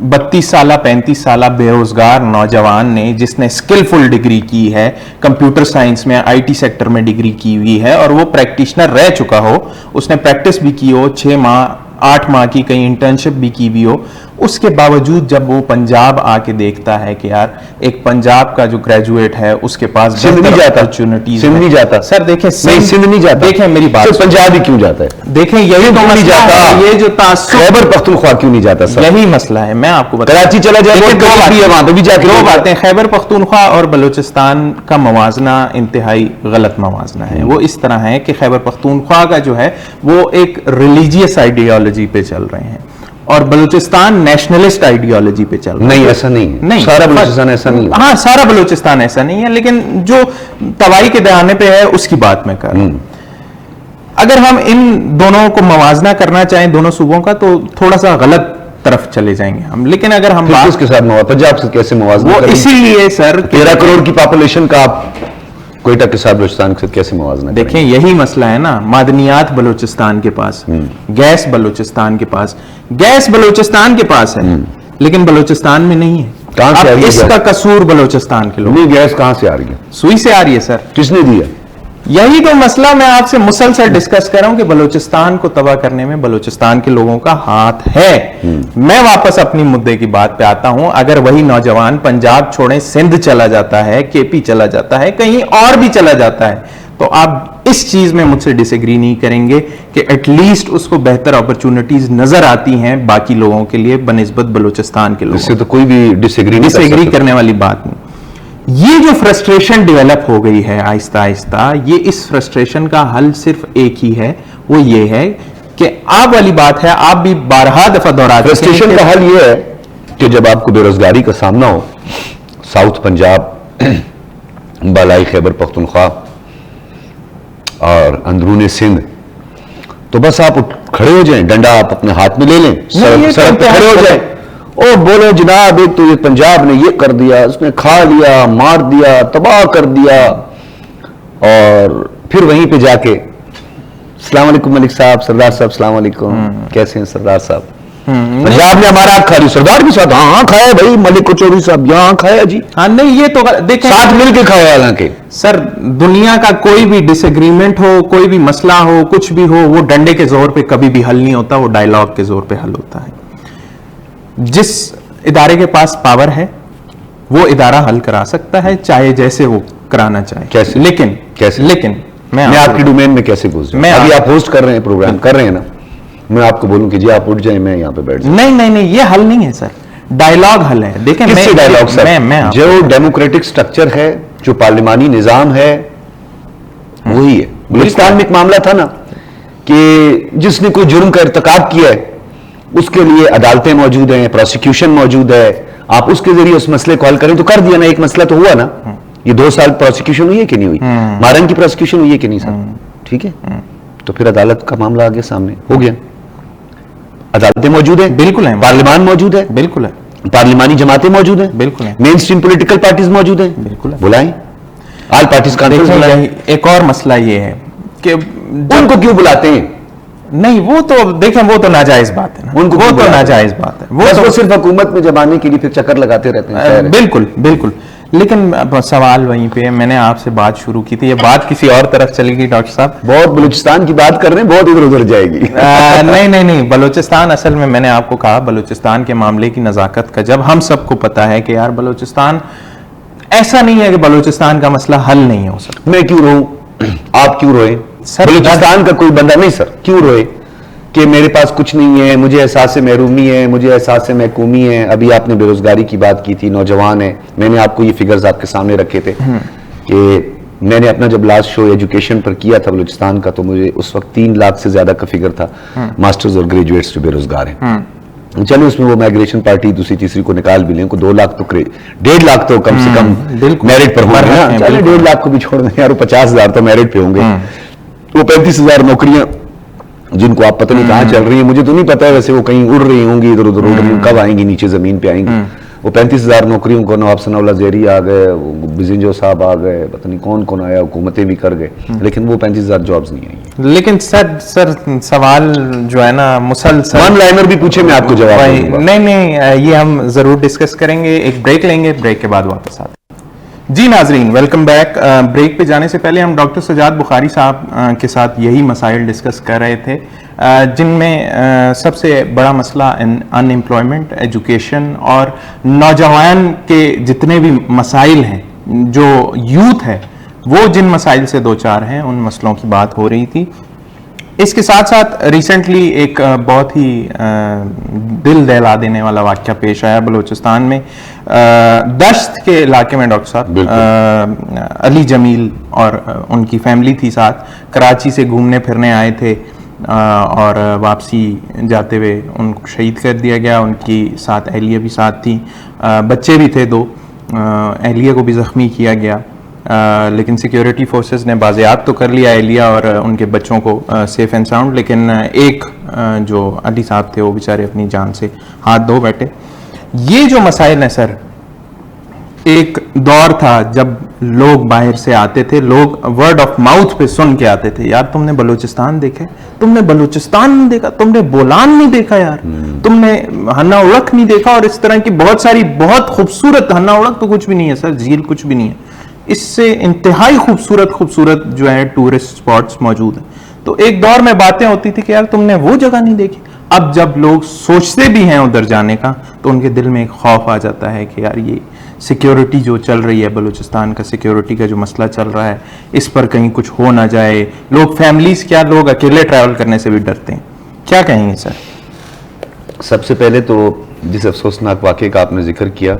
32 साल 35 साल बेरोजगार नौजवान ने, जिसने स्किलफुल डिग्री की है, कंप्यूटर साइंस में आईटी सेक्टर में डिग्री की हुई है और वो प्रैक्टिशनर रह चुका हो, उसने प्रैक्टिस भी की हो, 6 माह 8 माह की कहीं इंटर्नशिप भी की हुई हो, उसके बावजूद जब वो पंजाब आके देखता है कि यार एक पंजाब का जो ग्रेजुएट है उसके पास सिंध नहीं जाता, अपॉर्चुनिटीज सिंध नहीं जाता सर। देखें सिंध नहीं जाता, देखें मेरी बात, तो पंजाब ही क्यों जाता है? देखें यही तो नहीं मसला जाता, है, ये जो तासुब, खैबर पख्तूनख्वा क्यों नहीं जाता सर? यही मसला है। मैं आपको बता, कराची चला जाए, देखिए, बहुत करीब भी है, वहां पे भी जाके दो बातें, खैबर पख्तूनख्वा और बलूचिस्तान का मवाजना इंतहाई गलत मवाजना है। वो इस तरह है कि खैबर पख्तूनख्वा का जो है वो एक रिलीजियस आइडियोलॉजी पे चल रहे हैं और बलूचिस्तान नेशनलिस्ट आइडियोलॉजी पे चल रहा है। नहीं, ऐसा नहीं है, नहीं, सारा बलूचिस्तान ऐसा नहीं है। हाँ, सारा बलूचिस्तान ऐसा नहीं है, लेकिन जो तवाई के दहाने पे है उसकी बात मैं कर रहा हूं। अगर हम इन दोनों को मवाजना करना चाहें, दोनों सूबों का, तो थोड़ा सा गलत तरफ चले जाएंगे हम। लेकिन अगर हम फिर किसके साथ पंजाब से कैसे मुवाजना वो करेंगे? इसीलिए सर 13 करोड़ की पॉपुलेशन का आप कोयटा के साथ बलूचिस्तान के साथ कैसे मुवाजना देखें, करेंगे? यही मसला है ना। मादनियात बलूचिस्तान के पास, गैस बलूचिस्तान के पास, गैस बलूचिस्तान के पास है, लेकिन बलूचिस्तान में नहीं है। कहां से आ रही है इसका गैस? कसूर बलूचिस्तान के लोग, नहीं, गैस कहां से आ रही है? सुई से आ रही है सर। किसने दिया? यही तो मसला मैं आपसे मुसलसल डिस्कस कर रहा हूं कि बलूचिस्तान को तबाह करने में बलूचिस्तान के लोगों का हाथ है। मैं वापस अपनी मुद्दे की बात पे आता हूं। अगर वही नौजवान पंजाब छोड़े सिंध चला जाता है, केपी चला जाता है, कहीं और भी चला जाता है, तो आप इस चीज में मुझसे डिसएग्री नहीं करेंगे कि एटलीस्ट उसको बेहतर अपॉर्चुनिटीज नजर आती हैं बाकी लोगों के लिए बनिस्बत बलूचिस्तान के इससे लोगों। तो कोई भी डिसएग्री करने वाली बात नहीं। ये जो फ्रस्ट्रेशन डेवलप हो गई है आहिस्ता आहिस्ता, ये इस फ्रस्ट्रेशन का हल सिर्फ एक ही है, वो ये है कि आप वाली बात है, आप भी 12 दफा दोहरा चुके हैं फ्रस्ट्रेशन का हल ये है कि जब आपको बेरोजगारी का सामना हो, साउथ पंजाब, बालाई खैबर पख्तूनख्वा और अंदरूनी सिंध, तो बस आप खड़े हो जाएं, डंडा आप अपने हाथ में ले लें, सड़क पे खड़े हो जाएं और बोलो जनाब एक तो ये पंजाब ने ये कर दिया, उसने खा लिया, मार दिया, तबाह कर दिया, और फिर वहीं पे जाके अस्सलाम वालेकुम मलिक साहब, सरदार साहब अस्सलाम वालेकुम, कैसे हैं सरदार साहब? पंजाब ने हमारा खा लिया, सरदार के साथ हाँ खाया भाई, मलिक को चौधरी साहब यहाँ खाया जी, हाँ नहीं, ये तो देखें साथ मिलके खाया। हालांकि सर, दुनिया का कोई भी डिसएग्रीमेंट हो, कोई भी मसला हो, कुछ भी हो, वो डंडे के जोर पे कभी भी हल नहीं होता, वो डायलॉग के जोर पे हल होता है। जिस इदारे के पास पावर है वो इदारा हल करा सकता है, चाहे जैसे वो कराना चाहे। कैसे? लेकिन कैसे? लेकिन मैं आपकी डोमेन में कैसे घुस जाऊं? अभी आप होस्ट कर रहे हैं, प्रोग्राम कर रहे हैं ना, मैं आपको बोलूं कि जी आप उठ जाए, मैं यहाँ पे बैठ जाऊं। नहीं नहीं नहीं, ये हल नहीं है सर, डायलॉग हल है। देखें, किससे डायलॉग सर? जो डेमोक्रेटिक स्ट्रक्चर है, जो पार्लिमानी निजाम है, वही है। बलूचिस्तान में एक मामला था ना कि जिसने कोई जुर्म का इर्तिकाब किया है उसके लिए अदालतें मौजूद हैं, प्रोसिक्यूशन मौजूद है, आप उसके जरिए उस मसले को हल करें तो कर दिया ना, एक मसला तो हुआ ना। ये 2 साल प्रोसिक्यूशन हुई है कि नहीं हुई? मारन की प्रोसिक्यूशन हुई है कि नहीं सर? ठीक है, तो फिर अदालत का मामला आ गया सामने, हो गया, अदालतें मौजूद हैं, बिल्कुल है, पार्लिमान मौजूद है, बिल्कुल है, पार्लिमानी जमातें मौजूद हैं, बिल्कुल है, मेन स्ट्रीम पॉलिटिकल पार्टीज मौजूद हैं, बिल्कुल है, बुलाएं, ऑल पार्टीज कॉन्फ्रेंस बुलाएं। एक और मसला ये है कि उनको क्यों बुलाते हैं? नहीं, वो तो देखें, वो तो नाजायज बात है ना, उनको वो तो नाजायज बात है, वो सिर्फ हुकूमत में जब आने के लिए फिर चक्कर लगाते रहते हैं। बिल्कुल बिल्कुल, लेकिन सवाल वहीं पे, मैंने आपसे बात शुरू की थी, ये बात किसी और तरफ चलेगी डॉक्टर साहब। बहुत बलूचिस्तान की बात कर रहे हैं, बहुत इधर उधर जाएगी। नहीं नहीं नहीं, बलूचिस्तान असल में मैंने आपको कहा, बलूचिस्तान के मामले की नजाकत का, जब हम सबको पता है कि यार बलूचिस्तान, ऐसा नहीं है कि बलूचिस्तान का मसला हल नहीं हो सकता। मैं क्यों रोऊं? आप क्यों रोए? बलूचिस्तान का कोई बंदा नहीं सर, क्यों रोए कि मेरे पास कुछ नहीं है, मुझे एहसास महरूमी है, मुझे एहसास महकूमी है। अभी आपने बेरोजगारी की बात की थी, नौजवान है, मैंने आपको ये फिगर्स आपके सामने रखे थे कि मैंने अपना जब लास्ट शो एजुकेशन पर किया था बलूचिस्तान का, तो मुझे उस वक्त 3 लाख से ज्यादा का फिगर था मास्टर्स और ग्रेजुएट्स जो बेरोजगार हैं। चलो उसमें वो माइग्रेशन पार्टी दूसरी तीसरी को निकाल भी लें, 2 लाख तो 1.5 लाख तो कम से कम मेरिट पर होंगे ना। चलो 1.5 लाख को भी छोड़ दें यार, 50,000 तो मेरिट पे होंगे। वो 35,000 नौकरियां जिनको आप पता नहीं कहां चल रही है, मुझे तो नहीं पता है, वैसे वो कहीं उड़ रही होंगी, इधर उधर उड़ रही, कब आएंगी नीचे जमीन पे आएंगी, वो 35,000 नौकरियों को नवाब सनाउल्लाह ज़ेहरी आ गए, बिजिंजो साहब आ गए, पता नहीं कौन कौन आया, हुकूमतें भी कर गए, लेकिन वो 35,000 जॉब्स नहीं आई। लेकिन सर सवाल जो है ना मुसलसल, वन लाइनर भी पूछे मैं आपको जवाब दूंगा। नहीं, ये हम जरूर डिस्कस करेंगे। एक ब्रेक लेंगे, ब्रेक के बाद वापस आते हैं। जी नाजरीन, वेलकम बैक। ब्रेक पे जाने से पहले हम डॉक्टर सजाद बुखारी साहब के साथ यही मसाइल डिस्कस कर रहे थे, जिनमें सबसे बड़ा मसला अनएम्प्लॉयमेंट, एजुकेशन और नौजवान के जितने भी मसाइल हैं, जो यूथ है वो जिन मसाइल से दो चार हैं, उन मसलों की बात हो रही थी। इसके साथ साथ रिसेंटली एक बहुत ही दिल दहला देने वाला वाक़या पेश आया बलूचिस्तान में, दश्त के इलाके में। डॉक्टर साहब अली जमील और उनकी फैमिली थी साथ, कराची से घूमने फिरने आए थे और वापसी जाते हुए उनको शहीद कर दिया गया। उनकी साथ अहलिया भी साथ थी, बच्चे भी थे 2, अहलिया को भी ज़ख्मी किया गया, लेकिन सिक्योरिटी फोर्सेस ने बाज़ेयात तो कर लिया एलिया और उनके बच्चों को सेफ एंड साउंड, लेकिन एक जो अली साहब थे वो बेचारे अपनी जान से हाथ धो बैठे। ये जो मसाइल हैं सर, एक दौर था जब लोग बाहर से आते थे, लोग वर्ड ऑफ माउथ पे सुन के आते थे, यार तुमने बलूचिस्तान देखे, तुमने बलूचिस्तान नहीं देखा, तुमने बोलान नहीं देखा, यार तुमने हन्ना उड़क नहीं देखा, और इस तरह की बहुत सारी बहुत खूबसूरत, हन्ना उड़क तो कुछ भी नहीं है सर, झील कुछ भी नहीं है, इससे इंतहाई खूबसूरत जो है टूरिस्ट स्पॉट्स मौजूद हैं। तो एक दौर में बातें होती थी कि यार तुमने वो जगह नहीं देखी। अब जब लोग सोचते भी हैं उधर जाने का, तो उनके दिल में एक खौफ आ जाता है कि यार ये सिक्योरिटी जो चल रही है, बलूचिस्तान का सिक्योरिटी का जो मसला चल रहा है, इस पर कहीं कुछ हो ना जाए। लोग फैमिलीज क्या, लोग अकेले ट्रैवल करने से भी डरते हैं। क्या कहेंगे सर? सबसे पहले तो जिस अफसोसनाक वाक़े का आपने जिक्र किया,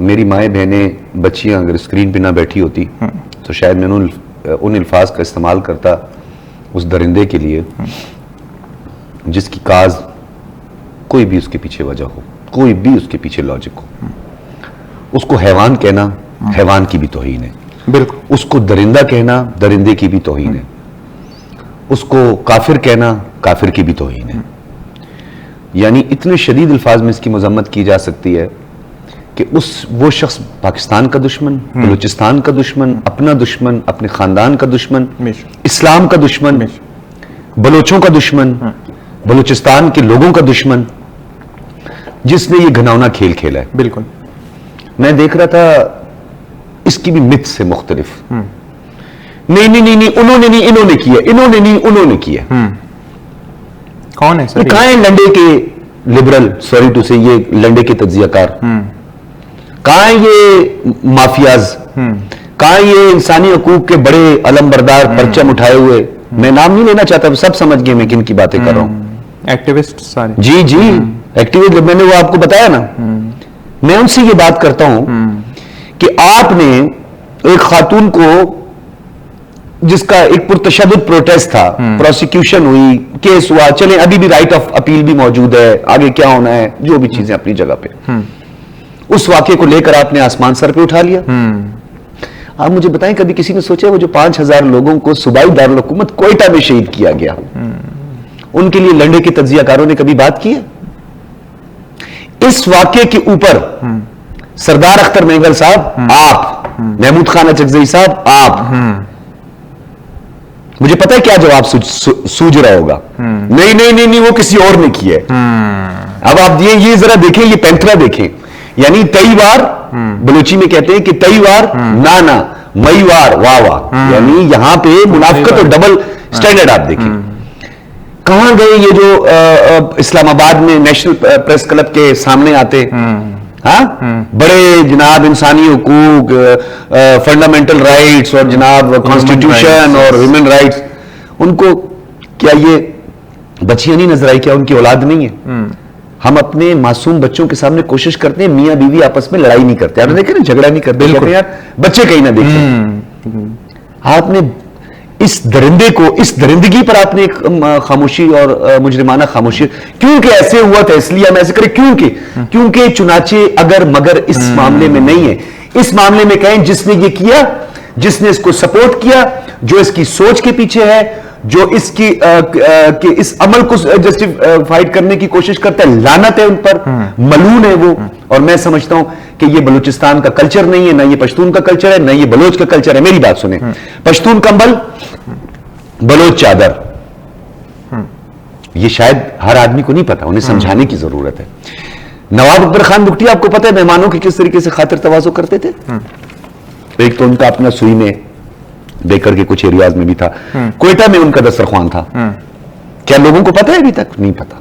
मेरी माएँ बहनें बच्चियां अगर स्क्रीन पे ना बैठी होती तो शायद मैं उन अल्फाज का इस्तेमाल करता उस दरिंदे के लिए जिसकी काज कोई भी उसके पीछे वजह हो, कोई भी उसके पीछे लॉजिक हो। उसको हैवान कहना हैवान की भी तौहीन है, बिल्कुल। उसको दरिंदा कहना दरिंदे की भी तौहीन है, उसको काफिर कहना काफिर की भी तौहीन है। यानी इतने शदीद अल्फाज में इसकी मजम्मत की जा सकती है कि वो शख्स पाकिस्तान का दुश्मन, बलूचिस्तान का दुश्मन, अपना दुश्मन, अपने खानदान का दुश्मन, इस्लाम का दुश्मन, बलोचों का दुश्मन, बलूचिस्तान के लोगों का दुश्मन, जिसने ये घिनौना खेल खेला है। बिल्कुल। मैं देख रहा था इसकी भी मिथ से मुख्तलिफ, नहीं, उन्होंने नहीं इन्होंने किया, इन्होंने नहीं उन्होंने किया। कौन है सर? कहां है लंडे के लिबरल, सॉरी टू से, ये लंडे के तज्जियाकार? कहां है ये माफियाज? कहां है ये इंसानी हकूक के बड़े अलमबरदार परचम उठाए हुए? मैं नाम नहीं लेना चाहता, सब समझ गए मैं किन की बातें कर रहा हूं। एक्टिविस्ट सारे। जी एक्टिविस्ट, जब मैंने वो आपको बताया ना, मैं उनसे ये बात करता हूं कि आपने एक खातून को, जिसका एक पुरतशद्दुद प्रोटेस्ट था, प्रोसिक्यूशन हुई, केस हुआ, चले अभी भी राइट ऑफ अपील भी मौजूद है, आगे क्या होना है, जो भी चीजें अपनी जगह पे, उस वाक़े को लेकर आपने आसमान सर पे उठा लिया। आप मुझे बताएं, कभी किसी ने सोचा वो जो 5,000 लोगों को सूबाई दारुल हुकूमत कोयटा में शहीद किया गया, उनके लिए लंडे के तज्जियाकारों ने कभी बात की है? इस वाक़े के ऊपर सरदार अख्तर मेंगल साहब, आप, महमूद खान अचकज़ई साहब, आप, मुझे पता है क्या जवाब सूझ रहा होगा, नहीं, वो किसी और ने किया है। अब आप ये जरा देखें, ये पैंतरा देखें, यानी कई बार बलूची में कहते हैं कि कई बार ना मई वार वाह, यानी यहां पे मुनाफिकत और डबल स्टैंडर्ड आप देखें। कहां गए ये जो इस्लामाबाद में नेशनल प्रेस क्लब के सामने आते, बड़े जनाब इंसानी हुकूक, फंडामेंटल राइट्स और जनाब कॉन्स्टिट्यूशन और ह्यूमन राइट्स, उनको क्या ये बच्चियां नहीं नजर आई? क्या उनकी औलाद नहीं है? हम अपने मासूम बच्चों के सामने कोशिश करते हैं, मियां बीवी आपस में लड़ाई नहीं करते, आपने देखा ना, झगड़ा नहीं करते, कहते यार बच्चे कहीं ना देखें। आपने इस दरिंदे को, इस दरिंदगी पर आपने एक खामोशी और मुजरिमाना खामोशी, क्योंकि ऐसे हुआ था इसलिए हम ऐसे करें, क्योंकि चुनाचे अगर मगर इस मामले में नहीं है। इस मामले में कहें जिसने ये किया, जिसने इसको सपोर्ट किया, जो इसकी सोच के पीछे है, जो इसकी कि इस अमल को जस्टिफाइड करने की कोशिश करता है, लानत है उन पर, मलून है वो। और मैं समझता हूं कि ये बलूचिस्तान का कल्चर नहीं है, ना ये पश्तून का कल्चर है, ना ये बलोच का कल्चर है। मेरी बात सुने, पश्तून कंबल, बलोच चादर, ये शायद हर आदमी को नहीं पता, उन्हें समझाने की जरूरत है। नवाब अकबर खान बुगटी आपको पता है मेहमानों की किस तरीके से खातिर तवाज़ो करते थे? एक तो उनका अपना सुई में बेकर के कुछ एरियाज में भी था, क्वेटा में उनका दस्तरख्वान था। क्या लोगों को पता है? अभी तक नहीं पता,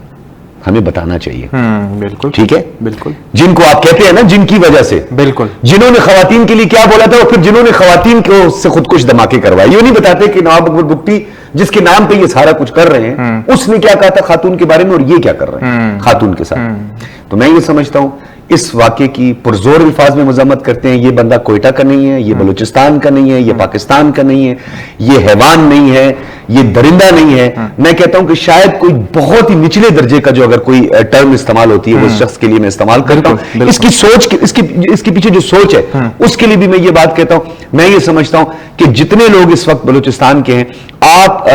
हमें बताना चाहिए। बिल्कुल ठीक है, बिल्कुल। जिनको आप कहते हैं ना जिनकी वजह से, बिल्कुल, जिन्होंने खवातीन के लिए क्या बोला था और फिर जिन्होंने खवातीन को से खुद कुछ धमाके करवाए, ये नहीं बताते कि नवाब अकबर बुगटी जिसके नाम पे ये सारा कुछ कर रहे हैं, उसने क्या कहा था खातून के बारे में और ये क्या कर रहे हैं खातून के साथ। तो मैं ये समझता हूं इस वाक़े की पुरजोर अल्फाज में मजम्मत करते हैं। ये बंदा कोयटा का नहीं है, ये बलूचिस्तान का नहीं है, ये पाकिस्तान का नहीं है, ये हैवान नहीं है, ये दरिंदा नहीं है। मैं कहता हूं कि शायद कोई बहुत ही निचले दर्जे का जो अगर कोई टर्म इस्तेमाल होती है, वो शख्स के लिए मैं इस्तेमाल करता हूं। इसकी सोच, इसके पीछे जो सोच है, उसके लिए भी मैं ये बात कहता हूं। मैं ये समझता हूं कि जितने लोग इस वक्त बलूचिस्तान के हैं, आप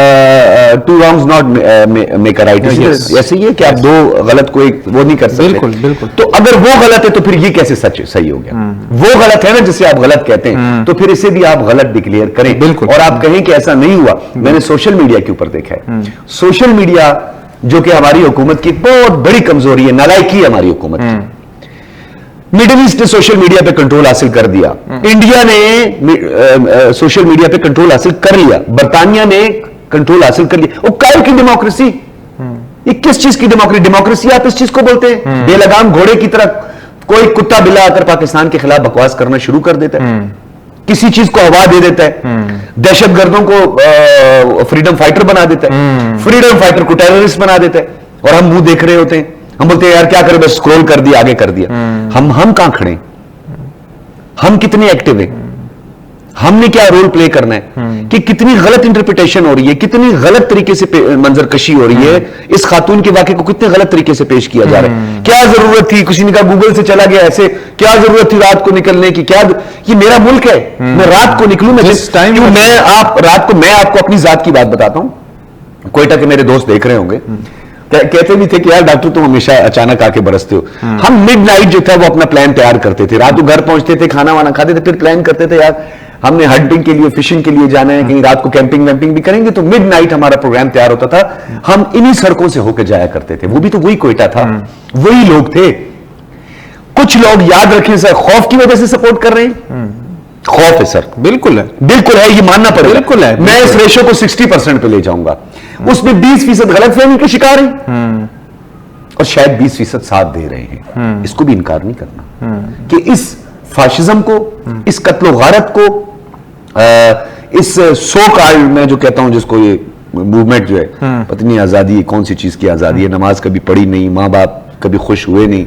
two wrongs not make a right, ऐसे ही है कि आप दो गलत को एक वो नहीं कर सकते। बिल्कुल बिल्कुल। तो अगर वो गलत है तो फिर ये कैसे सच सही हो गया? वो गलत है ना जिसे आप गलत कहते हैं, तो फिर इसे भी आप गलत डिक्लेयर करें। बिल्कुल। और आप कहें कि ऐसा नहीं हुआ। मैंने सोशल मीडिया के ऊपर देखा है, सोशल मीडिया जो कि हमारी हुकूमत की बहुत बड़ी कमजोरी है, नालायकी है हमारी हुकूमत की। मिडिल ईस्ट ने सोशल मीडिया पे कंट्रोल हासिल कर दिया, इंडिया ने सोशल मीडिया पे कंट्रोल हासिल कर लिया, बरतानिया ने कंट्रोल हासिल कर लिया। वो कायर की डेमोक्रेसी, ये किस चीज की डेमोक्रेसी? डेमोक्रेसी आप इस चीज को बोलते हैं? बेलगाम घोड़े की तरह कोई कुत्ता बिल्ला आकर पाकिस्तान के खिलाफ बकवास करना शुरू कर देता है, किसी चीज को हवा दे देता है, दहशतगर्दों को फ्रीडम फाइटर बना देता है, फ्रीडम फाइटर को टेररिस्ट बना देता है, और हम मुंह देख रहे होते हैं। हम बोलते हैं यार क्या करें, बस स्क्रॉल कर दिया, आगे कर दिया। हम कहां खड़े? हम कितने एक्टिव हैं? हमने क्या रोल प्ले करना है? कि कितनी गलत इंटरप्रिटेशन हो रही है, कितनी गलत तरीके से मंजर कशी हो रही है, इस खातून के वाकये को कितने गलत तरीके से पेश किया जा रहा है। क्या जरूरत थी? किसी ने कहा गूगल से चला गया, ऐसे क्या जरूरत थी रात को निकलने की? क्या ये मेरा मुल्क है, मैं रात को निकलूं, मैं जिस टाइम मैं आपको अपनी जात की बात बताता हूं। कोयटा के मेरे दोस्त देख रहे होंगे, कहते भी थे कि यार डॉक्टर तुम हमेशा अचानक आके बरसते हो। हम मिडनाइट जो था वो अपना प्लान तैयार करते थे, रात को घर पहुंचते थे, खाना वाना खाते थे, फिर प्लान करते थे यार हमने हंटिंग के लिए, फिशिंग के लिए जाना है, कहीं रात को कैंपिंग वैम्पिंग भी करेंगे। तो मिडनाइट हमारा प्रोग्राम तैयार होता था, हम इन्हीं सड़कों से होकर जाया करते थे। वो भी तो वही कोयटा था, वही लोग थे। कुछ लोग याद रखें सर, खौफ की वजह से सपोर्ट कर रहे हैं। खौफ है सर, बिल्कुल है, बिल्कुल है, ये मानना पड़ेगा। बिल्कुल है, मैं इस रेशो को 60% पे ले जाऊंगा। उसमें 20% गलतफहमी के शिकार हैं और शायद 20% साथ दे रहे हैं। इसको भी इनकार नहीं करना कि इस फाशिज्म को, इस कत्लो गारत को, इस सो कॉल्ड मैं जो कहता हूं जिसको ये मूवमेंट जो है, पता नहीं आजादी कौन सी चीज की आजादी है, नमाज कभी पढ़ी नहीं, माँ बाप कभी खुश हुए नहीं,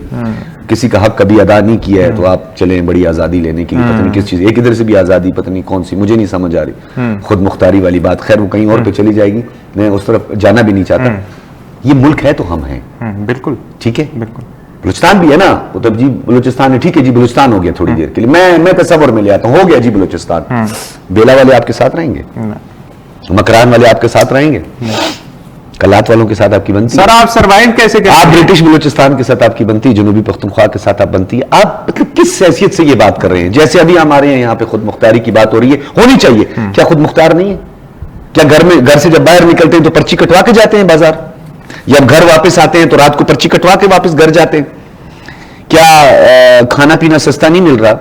किसी का हक कभी अदा नहीं किया है, तो आप चलें बड़ी आजादी लेने के लिए, पता नहीं किस चीज, एक इधर से भी आजादी पता नहीं कौन सी, मुझे नहीं समझ आ रही, खुद मुख्तारी वाली बात। खैर वो कहीं और पे चली जाएगी, मैं उस तरफ जाना भी नहीं चाहता। ये मुल्क है तो हम हैं, बिल्कुल ठीक है, बिल्कुल। बलूचिस्तान भी है ना, वो तो जी बलूचिस्तान है, ठीक है जी, बलूचिस्तान हो गया थोड़ी देर के लिए, मैं तस्वर में ले आता हूं, हो गया जी बलूचिस्तान। बेला वाले आपके साथ रहेंगे, मकरान वाले आपके साथ रहेंगे, कलात वालों के साथ आपकी बनती है। सर आप सर्वाइव कैसे करते हैं? आप ब्रिटिश बलूचिस्तान के साथ आपकी बनती है, जनूबी पख्तूनख्वा के साथ आप बनती है। आप मतलब किस हैसियत से ये बात कर रहे हैं? जैसे अभी हमारे यहाँ पे खुद मुख्तारी की बात हो रही है, होनी चाहिए। क्या खुद मुख्तार नहीं है? क्या घर से जब बाहर निकलते हैं तो पर्ची कटवा के जाते हैं बाजार, या घर वापस आते हैं तो रात को पर्ची कटवा के वापस घर जाते हैं? क्या खाना पीना सस्ता नहीं मिल रहा?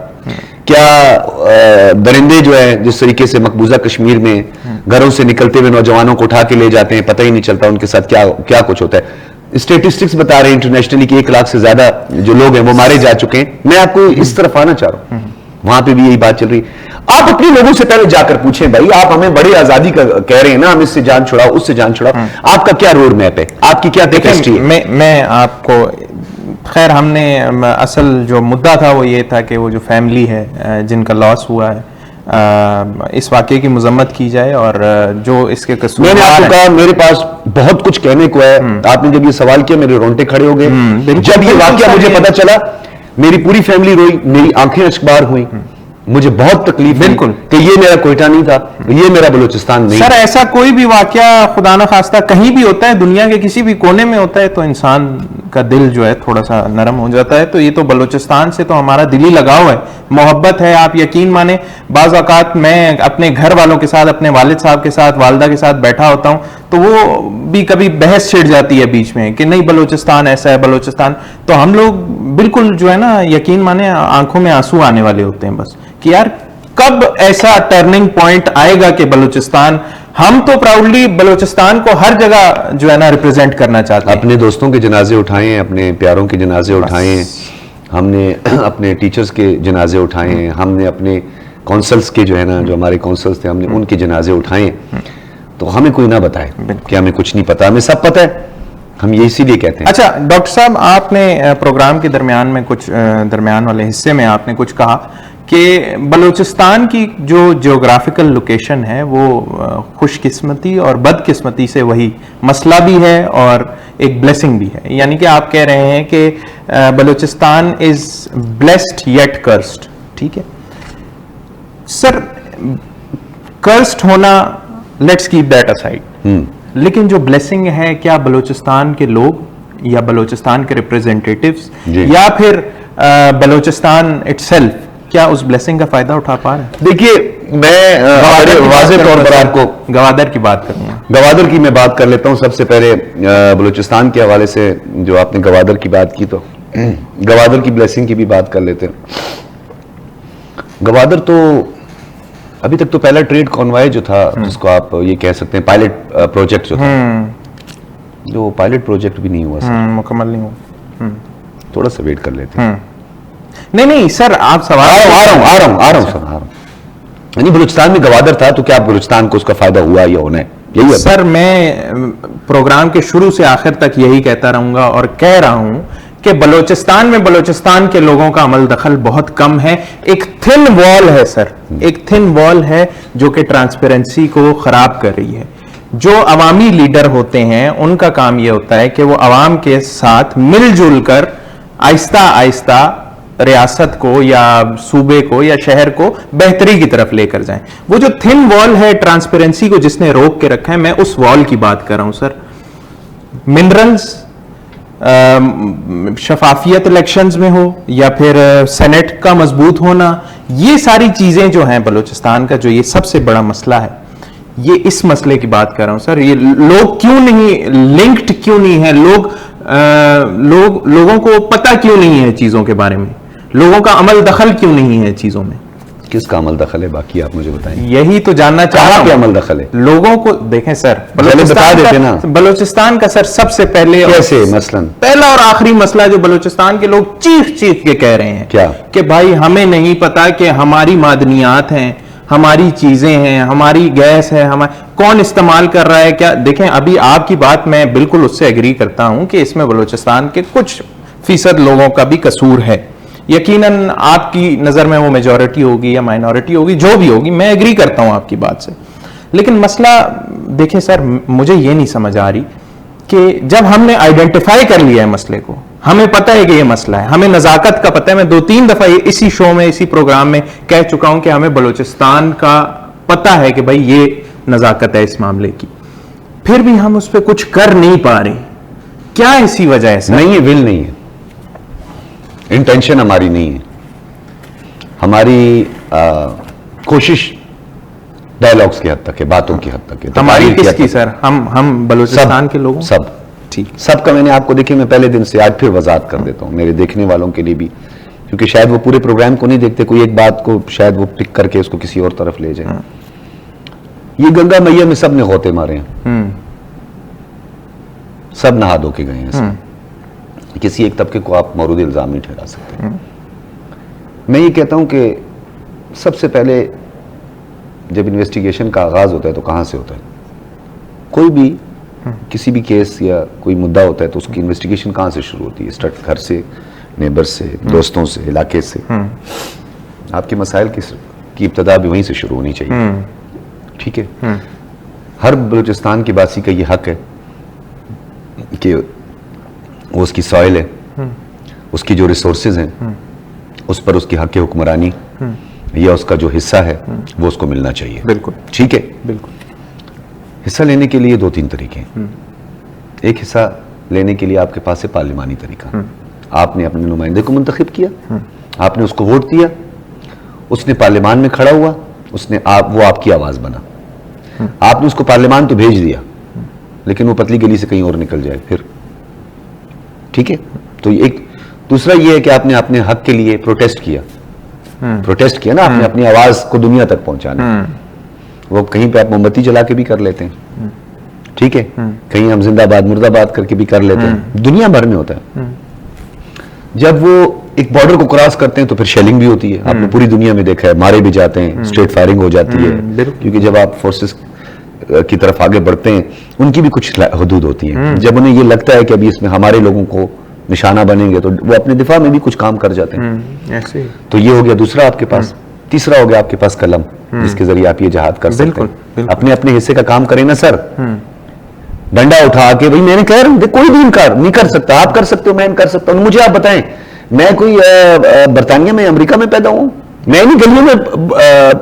क्या दरिंदे जो है जिस तरीके से मकबूजा कश्मीर में घरों से निकलते हुए नौजवानों को उठा के ले जाते हैं, पता ही नहीं चलता उनके साथ क्या क्या कुछ होता है। स्टेटिस्टिक्स बता रहे हैं इंटरनेशनली कि 1 लाख से ज्यादा जो लोग हैं वो मारे जा चुके हैं। मैं आपको इस तरफ आना चाह रहा हूं, वहां पे भी यही बात चल रही है। आप अपने लोगों से पहले जाकर पूछें, भाई आप हमें बड़ी आजादी का कह रहे हैं ना, हम इससे जान छुड़ाओ उससे जान छुड़ाओ, आपका क्या रोड मैप है, आपकी क्या कैपेसिटी है? मैं आपको, खैर हमने असल जो मुद्दा था वो ये था कि वो जो फैमिली है जिनका लॉस हुआ है, इस वाकये की मजम्मत की जाए और जो इसके कसूर। मैंने आपको कहा मेरे पास बहुत कुछ कहने को है, आपने जब ये सवाल किया मेरे रोंगटे खड़े हो गए। जब ये वाकया मुझे पता चला, मेरी पूरी फैमिली रोई, मेरी आंखें अश्कबार हुई, मुझे बहुत तकलीफ हुई बिल्कुल। कि ये मेरा कोयटा नहीं था, ये मेरा बलूचिस्तान नहीं सर था। ऐसा कोई भी वाकया खुदा न खास्ता कहीं भी होता है, दुनिया के किसी भी कोने में होता है, तो इंसान का दिल जो है थोड़ा सा नरम हो जाता है। तो ये तो बलूचिस्तान से तो हमारा दिली लगाव है, मोहब्बत है। आप यकीन माने, बाज़ औक़ात मैं अपने घर वालों के साथ, अपने वालिद साहब के साथ, वालदा के साथ बैठा होता हूँ, तो वो भी कभी बहस छिड़ जाती है बीच में कि नहीं बलूचिस्तान ऐसा है, बलूचिस्तान। तो हम लोग बिल्कुल जो है ना, यकीन माने आंखों में आंसू आने वाले होते हैं बस, कि यार कब ऐसा टर्निंग पॉइंट आएगा कि बलूचिस्तान, हम तो प्राउडली बलूचिस्तान को हर जगह जो है ना रिप्रेजेंट करना चाहते हैं। अपने दोस्तों के जनाजे उठाए हैं, अपने प्यारों के जनाजे उठाए हैं, हमने अपने टीचर्स के जनाजे उठाए हैं, हमने अपने कौंसल्स के जो है ना, जो हमारे कौंसल्स थे, हमने उनके जनाजे उठाए हैं। तो हमें कोई ना बताए कि हमें कुछ नहीं पता, हमें सब पता है, हम ये इसीलिए कहते हैं। अच्छा डॉक्टर साहब, आपने प्रोग्राम के दरमियान में कुछ दरमियान वाले हिस्से में आपने कुछ कहा कि बलूचिस्तान की जो जियोग्राफिकल लोकेशन है वो खुशकिस्मती और बदकिस्मती से वही मसला भी है और एक ब्लेसिंग भी है। यानी कि आप कह रहे हैं कि Balochistan is blessed yet cursed, ठीक है सर। कर्स्ड होना, लेट्स कीप दैट असाइड, लेकिन जो ब्लेसिंग है, क्या बलूचिस्तान के लोग या बलूचिस्तान के रिप्रेजेंटेटिव्स या फिर बलूचिस्तान इटसेल्फ क्या उस ब्लेसिंग का फायदा उठा पा रहे हैं? देखिए, मैं वाज़ेह तौर पर आपको गवादर की बात करूंगा। गवादर की मैं बात कर लेता हूं। सबसे पहले बलूचिस्तान के हवाले से जो आपने गवादर की बात की, तो गवादर की ब्लेसिंग की भी बात कर लेते हैं। गवादर तो अभी तक तो पहला ट्रेड कॉन्वॉय जो था, जिसको आप ये कह सकते हैं पायलट प्रोजेक्ट जो था, जो पायलट प्रोजेक्ट भी नहीं हुआ सर, मुकम्मल नहीं हुआ। थोड़ा सा वेट कर लेते हैं। नहीं सर, आप सवाल आ रहा हूं। यानी बलूचिस्तान में गवादर था, तो क्या बलूचिस्तान को उसका फायदा हुआ या होना है? यही है सर। मैं प्रोग्राम के शुरू से आखिर तक यही कहता रहूंगा और कह रहा हूं कि बलूचिस्तान में बलूचिस्तान के लोगों का अमल दखल बहुत कम है। एक थिन वॉल है सर, एक थिन वॉल है जो कि ट्रांसपेरेंसी को खराब कर रही है। जो अवामी लीडर होते हैं उनका काम यह होता है कि वो अवाम के साथ मिलजुल कर आहिस्ता आहिस्ता रियासत को या सूबे को या शहर को बेहतरी की तरफ लेकर जाएं। वो जो थिन वॉल है ट्रांसपेरेंसी को जिसने रोक के रखा है, मैं उस वॉल की बात कर रहा हूं सर। मिनरल्स, शफाफियत इलेक्शंस में हो या फिर सेनेट का मजबूत होना, ये सारी चीजें जो हैं बलूचिस्तान का जो ये सबसे बड़ा मसला है, ये इस मसले की बात कर रहा हूं सर। ये लोग क्यों नहीं लिंक्ड, क्यों नहीं है, लोगों को पता क्यों नहीं है चीजों के बारे में, लोगों का अमल दखल क्यों नहीं है चीजों में? किसका अमल दखल है, बाकी आप मुझे बताएं। यही तो जानना चाह रहा हूं। अमल दखल है लोगों को देखें सर, बता देते ना। बलूचिस्तान का सर सबसे पहले कैसे मसलन पहला और आखिरी मसला जो बलूचिस्तान के लोग चीख के कह रहे हैं, क्या कि भाई हमें नहीं पता कि हमारी मादनियात हैं, हमारी चीजें हैं, हमारी गैस है, कौन इस्तेमाल कर रहा है क्या। देखें, अभी आपकी बात मैं बिल्कुल उससे एग्री करता हूं कि इसमें बलूचिस्तान के कुछ फीसद लोगों का भी कसूर है। यकीनन आपकी नजर में वो मेजॉरिटी होगी या माइनॉरिटी होगी, जो भी होगी, मैं एग्री करता हूं आपकी बात से। लेकिन मसला देखें सर, मुझे ये नहीं समझ आ रही कि जब हमने आइडेंटिफाई कर लिया है मसले को, हमें पता है कि ये मसला है, हमें नजाकत का पता है। मैं 2-3 दफा इसी शो में, इसी प्रोग्राम में कह चुका हूं कि हमें बलूचिस्तान का पता है कि भाई ये नजाकत है इस मामले की, फिर भी हम उस पर कुछ कर नहीं पा रहे। क्या ऐसी वजह है सर? नहीं है, विल नहीं है, इंटेंशन हमारी नहीं है। हमारी कोशिश डायलॉग्स की हद तक है, बातों की हद तक है। हमारी किसकी सर? हम बलूचिस्तान के लोगों, सब ठीक, सबका। मैंने आपको देखिए, मैं पहले दिन से आज फिर वजाहत कर देता हूं मेरे देखने वालों के लिए भी, क्योंकि शायद वो पूरे प्रोग्राम को नहीं देखते, कोई एक बात को शायद वो पिक करके उसको किसी और तरफ ले जाए। ये गंगा मैया में सब ने गोते मारे हैं, सब नहा धो के गए हैं इसमें। किसी एक तबके को आप मौरूद इल्जाम नहीं ठहरा सकते। मैं ये कहता हूं कि सबसे पहले जब इन्वेस्टिगेशन का आगाज होता है तो कहां से होता है? कोई भी किसी भी केस या कोई मुद्दा होता है तो उसकी इन्वेस्टिगेशन कहां से शुरू होती है? स्टार्ट घर से, नेबर से, दोस्तों से, इलाके से। आपके मसाइल की इब्तदा भी वहीं से शुरू होनी चाहिए, ठीक है? हर बलूचिस्तान के बासी का ये हक है कि वो उसकी सॉइल है, उसकी जो रिसोर्सेज हैं उस पर उसकी हक हुक्मरानी या उसका जो हिस्सा है वो उसको मिलना चाहिए। बिल्कुल ठीक है, बिल्कुल। हिस्सा लेने के लिए 2-3 तरीके हैं। एक हिस्सा लेने के लिए आपके पास है पार्लिमानी तरीका। आपने अपने नुमाइंदे को मुंतखब किया, आपने उसको वोट दिया, उसने पार्लियामान में खड़ा हुआ, वो आपकी आवाज बना। आपने उसको पार्लियामान तो भेज दिया, लेकिन वो पतली गली से कहीं और निकल जाए फिर, ठीक है। तो एक दूसरा ये है कि आपने अपने हक के लिए प्रोटेस्ट किया ना, आपने अपनी आवाज को दुनिया तक पहुंचाना। वो कहीं पे आप मोमबत्ती जला के भी कर लेते हैं, ठीक है, कहीं हम जिंदाबाद मुर्दाबाद करके भी कर लेते हैं, दुनिया भर में होता है। जब वो एक बॉर्डर को क्रॉस करते हैं तो फिर शेलिंग भी होती है, आपने पूरी दुनिया में देखा है, मारे भी जाते हैं, स्ट्रेट फायरिंग हो जाती है, क्योंकि जब आप फोर्सेस की तरफ आगे बढ़ते हैं उनकी भी कुछ हदूद होती है। जब उन्हें ये लगता है कि अभी इसमें हमारे लोगों को निशाना बनेंगे तो वो अपने दिफा में भी कुछ काम कर जाते हैं। ऐसे ही। तो ये हो गया दूसरा आपके पास। तीसरा हो गया आपके पास कलम, जिसके जरिए आप ये जहाद कर सकते हैं। अपने अपने हिस्से का काम करें ना सर, डंडा उठा के, भाई मैंने कह रहा हूं कोई भी इनकार नहीं कर सकता, आप कर सकते हो, मैं कर सकता हूं। मुझे आप बताएं, मैं कोई बरतानिया में, अमेरिका में पैदा हूं? मैं नहीं गलियों में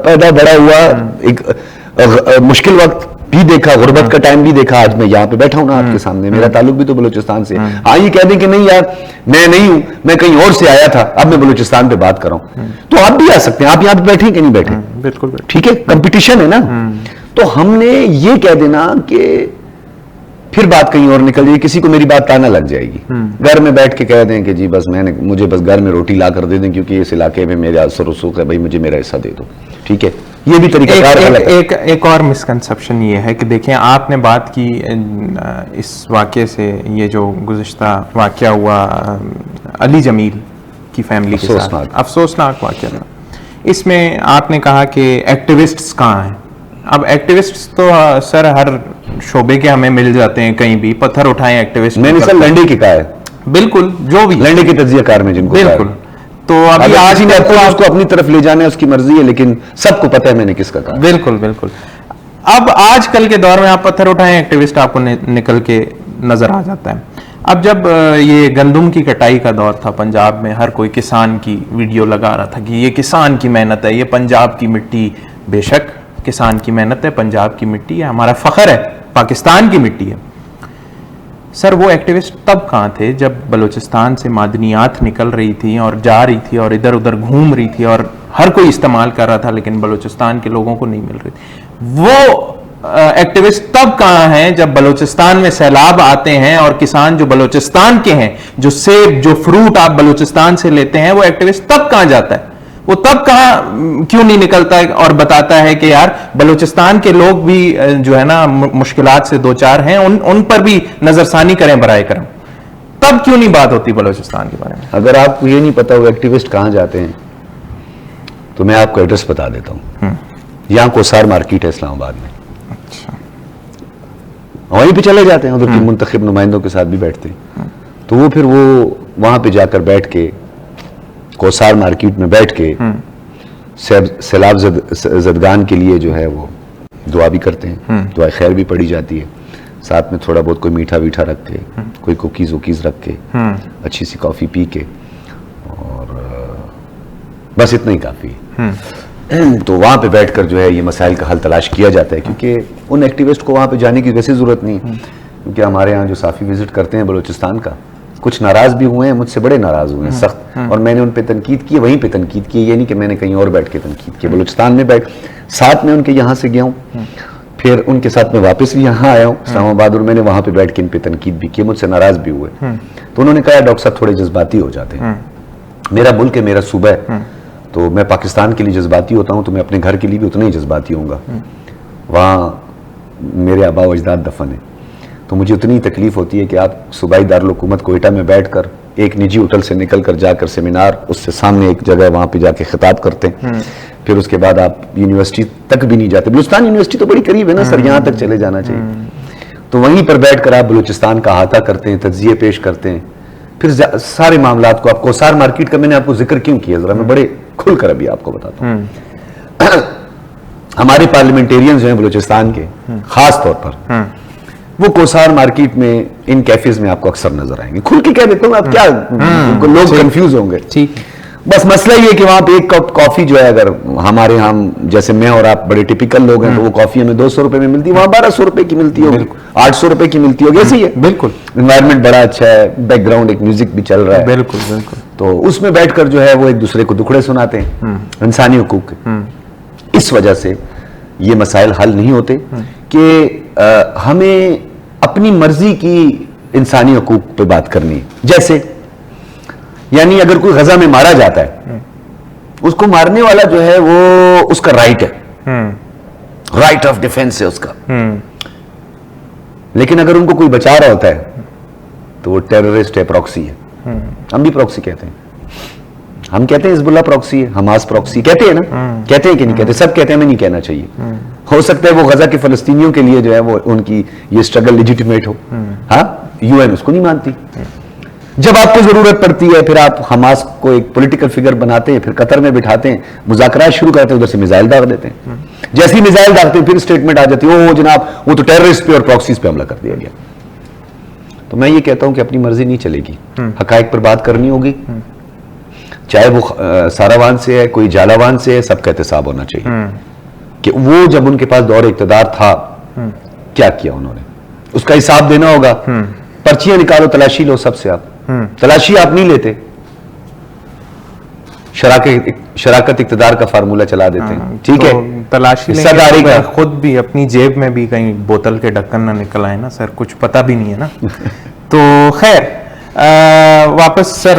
पैदा बड़ा हुआ, एक मुश्किल वक्त भी देखा, गुर्बत का टाइम भी देखा। आज मैं यहाँ पे बैठा हूं ना आपके सामने, मेरा ताल्लुक भी तो बलूचिस्तान से। हाँ, ये कह दें कि नहीं यार मैं नहीं हूं, मैं कहीं और से आया था, अब मैं बलूचिस्तान पे बात कर रहा हूं, तो आप भी आ सकते हैं। आप यहाँ पे बैठे कि नहीं बैठे? बिल्कुल, ठीक है, कंपटीशन है ना। तो हमने ये कह देना कि फिर बात कहीं और निकल जाएगी, किसी को मेरी बात ताना लग जाएगी। घर में बैठ के कह दें कि जी बस मुझे बस घर में रोटी ला कर दे दें, क्योंकि इस इलाके में मेरा असर रसूख है, भाई मुझे मेरा हिस्सा दे दो। ठीक है, ये भी तरीका एक और मिसकंसेप्शन ये है कि देखें, आपने बात की इस वाक़े से, ये जो गुज़िश्ता वाक़या हुआ अली जमील की फैमिली के साथ, अफसोसनाक वाक़या था। इसमें आपने कहा कि एक्टिविस्ट्स कहाँ हैं? अब एक्टिविस्ट्स तो सर हर शोबे के हमें मिल जाते हैं, कहीं भी पत्थर उठाएं एक्टिविस्ट। मैंने सर लंडे की कहा है, बिल्कुल, जो भी लंडे के तज्जियाकार में जिनको, बिल्कुल। तो अभी आज ने उसको अपनी तरफ ले जाना है, उसकी मर्जी है, लेकिन सबको पता है मैंने किसका कहा। बिल्कुल बिल्कुल। अब आजकल के दौर में आप पत्थर उठाएं एक्टिविस्ट आपको निकल के नजर आ जाता है। अब जब ये गंदम की कटाई का दौर था पंजाब में, हर कोई किसान की वीडियो लगा रहा था कि ये किसान की मेहनत है, ये पंजाब की मिट्टी। बेशक किसान की मेहनत है, पंजाब की मिट्टी है, हमारा फख्र है, पाकिस्तान की मिट्टी है। सर वो एक्टिविस्ट तब कहाँ थे जब बलूचिस्तान से मादनियात निकल रही थी और जा रही थी और इधर उधर घूम रही थी और हर कोई इस्तेमाल कर रहा था, लेकिन बलूचिस्तान के लोगों को नहीं मिल रही थी। वो एक्टिविस्ट तब कहाँ हैं जब बलूचिस्तान में सैलाब आते हैं और किसान जो बलूचिस्तान के हैं, जो सेब, जो फ्रूट आप बलूचिस्तान से लेते हैं, वो एक्टिविस्ट तब कहाँ जाता है? वो तब कहाँ क्यों नहीं निकलता है और बताता है कि यार बलूचिस्तान के लोग भी जो है ना मुश्किलात से दो चार हैं, उन पर भी नजरसानी करें बराए करम? तब क्यों नहीं बात होती बलूचिस्तान के बारे में? अगर आपको ये नहीं पता वो एक्टिविस्ट कहाँ जाते हैं, तो मैं आपको एड्रेस बता देता हूँ। यहाँ कोसार मार्केट है इस्लामाबाद में। अच्छा, वहीं पे चले जाते हैं, उधर के मुंतखब नुमाइंदों के साथ भी बैठते हैं। तो वो फिर वो वहां पे जाकर बैठ के, कोसार मार्केट में बैठ के सैलाब ज़दगान के लिए जो है वो दुआ भी करते हैं, दुआ खैर भी पढ़ी जाती है। साथ में थोड़ा बहुत कोई मीठा वीठा रख के, कोई कुकीज वुकीज रख के, अच्छी सी कॉफी पी के, और बस इतना ही काफी है। तो वहां पे बैठकर जो है ये मसाइल का हल तलाश किया जाता है, क्योंकि उन एक्टिविस्ट को वहां पे जाने की वैसे जरूरत नहीं, क्योंकि हमारे यहाँ जो साफी विजिट करते हैं बलूचिस्तान का, कुछ नाराज भी हुए हैं, मुझसे बड़े नाराज हुए हैं सख्त, और मैंने उन पे तनकीद की, वहीं पे तनकीद की, ये नहीं कि मैंने कहीं और बैठ के तनकीद की। बलूचिस्तान में बैठ, साथ में उनके यहाँ से गया हूँ, फिर उनके साथ में वापस भी यहाँ आया हूँ इस्लामाबाद, और मैंने वहां पे बैठ के इन पे तनकीद भी की, मुझसे नाराज भी हुए। तो उन्होंने कहा डॉक्टर साहब थोड़े जज्बाती हो जाते हैं, मेरा मुल्क है, मेरा सूबा है, तो मैं पाकिस्तान के लिए जज्बाती होता हूँ, तो मैं अपने घर के लिए भी उतना ही जज्बाती होऊंगा। वहाँ मेरे आबा अजदाद दफन है, तो मुझे उतनी तकलीफ होती है कि आप सूबाई दारुल हुकूमत कोयटा में बैठकर एक निजी होटल से निकल कर जाकर सेमिनार, उससे सामने एक जगह वहां पे जाके खिताब करते हैं, फिर उसके बाद आप यूनिवर्सिटी तक भी नहीं जाते। बलूचिस्तान यूनिवर्सिटी तो बड़ी करीब है ना सर, यहाँ तक चले जाना चाहिए। तो वहीं पर बैठकर आप बलूचिस्तान का अहाता करते हैं, तज्जिए पेश करते हैं, फिर सारे मामलात को। आपको कोसार मार्केट का मैंने आपको जिक्र क्यों किया, जरा मैं बड़े खुलकर अभी आपको बताता हूँ। हमारे पार्लियामेंटेरियंस जो हैं बलूचिस्तान के, खास तौर पर वो कोसार मार्केट में इन कैफेज में आपको अक्सर नजर आएंगे। खुल के कह देता हूँ, आप क्या लोग कंफ्यूज होंगे। ठीक, बस मसला ये है कि वहां पे एक कप कॉफी जो है, अगर हमारे यहाँ जैसे मैं और आप बड़े टिपिकल लोग हैं तो वो कॉफी हमें 200 रुपए में मिलती है, वहां 1200 रुपए की मिलती होगी, 800 रुपए की मिलती होगी, ऐसे ही है। बिल्कुल, एनवायरमेंट बड़ा अच्छा है, बैकग्राउंड एक म्यूजिक भी चल रहा है, बिल्कुल बिल्कुल, तो उसमें बैठकर जो है वो एक दूसरे को दुखड़े सुनाते हैं इंसानी हुकूक के। इस वजह से ये मसाइल हल नहीं होते कि हमें अपनी मर्जी की इंसानी हुकूक पे बात करनी है। जैसे यानी अगर कोई गजा में मारा जाता है, उसको मारने वाला जो है वो उसका राइट है, राइट ऑफ डिफेंस है उसका, लेकिन अगर उनको कोई बचा रहा होता है तो वो टेररिस्ट है, प्रॉक्सी है। हम भी प्रॉक्सी कहते हैं, हम कहते हैं हिजबुल्लाह प्रॉक्सी है, हमास प्रॉक्सी कहते हैं ना, कहते हैं कि नहीं कहते, सब कहते हैं, हमें नहीं कहना चाहिए। हो सकता है वो गजा के फलस्तीनियों के लिए जो है वो उनकी ये स्ट्रगल लेजिटिमेट हो, हाँ, यूएन उसको नहीं मानती। जब आपको जरूरत पड़ती है फिर आप हमास को एक पॉलिटिकल फिगर बनाते हैं, फिर कतर में बिठाते हैं, मुज़ाकरात शुरू करते हैं, उधर से मिसाइल दाग देते हैं। जैसे ही मिसाइल दागते हैं फिर स्टेटमेंट आ जाती है, ओ जनाब वो तो टेररिस्ट पे और प्रॉक्सीज पे हमला कर दिया गया। तो मैं ये कहता हूं कि अपनी मर्जी नहीं चलेगी, हकायक पर बात करनी होगी, चाहे वो सारावान से है, कोई जालावान से है, सबका एहतसाब होना चाहिए कि वो जब उनके पास दौर इक़्तिदार था क्या किया उन्होंने, उसका हिसाब देना होगा। पर्चियां निकालो, तलाशी लो सबसे, आप तलाशी आप नहीं लेते, शराकत इक़्तिदार का फार्मूला चला देते हैं, ठीक तो है, तलाशी हिस्सेदारी का। खुद भी अपनी जेब में भी कहीं बोतल के ढक्कन ना निकल आए ना सर, कुछ पता भी नहीं है ना। तो खैर वापस सर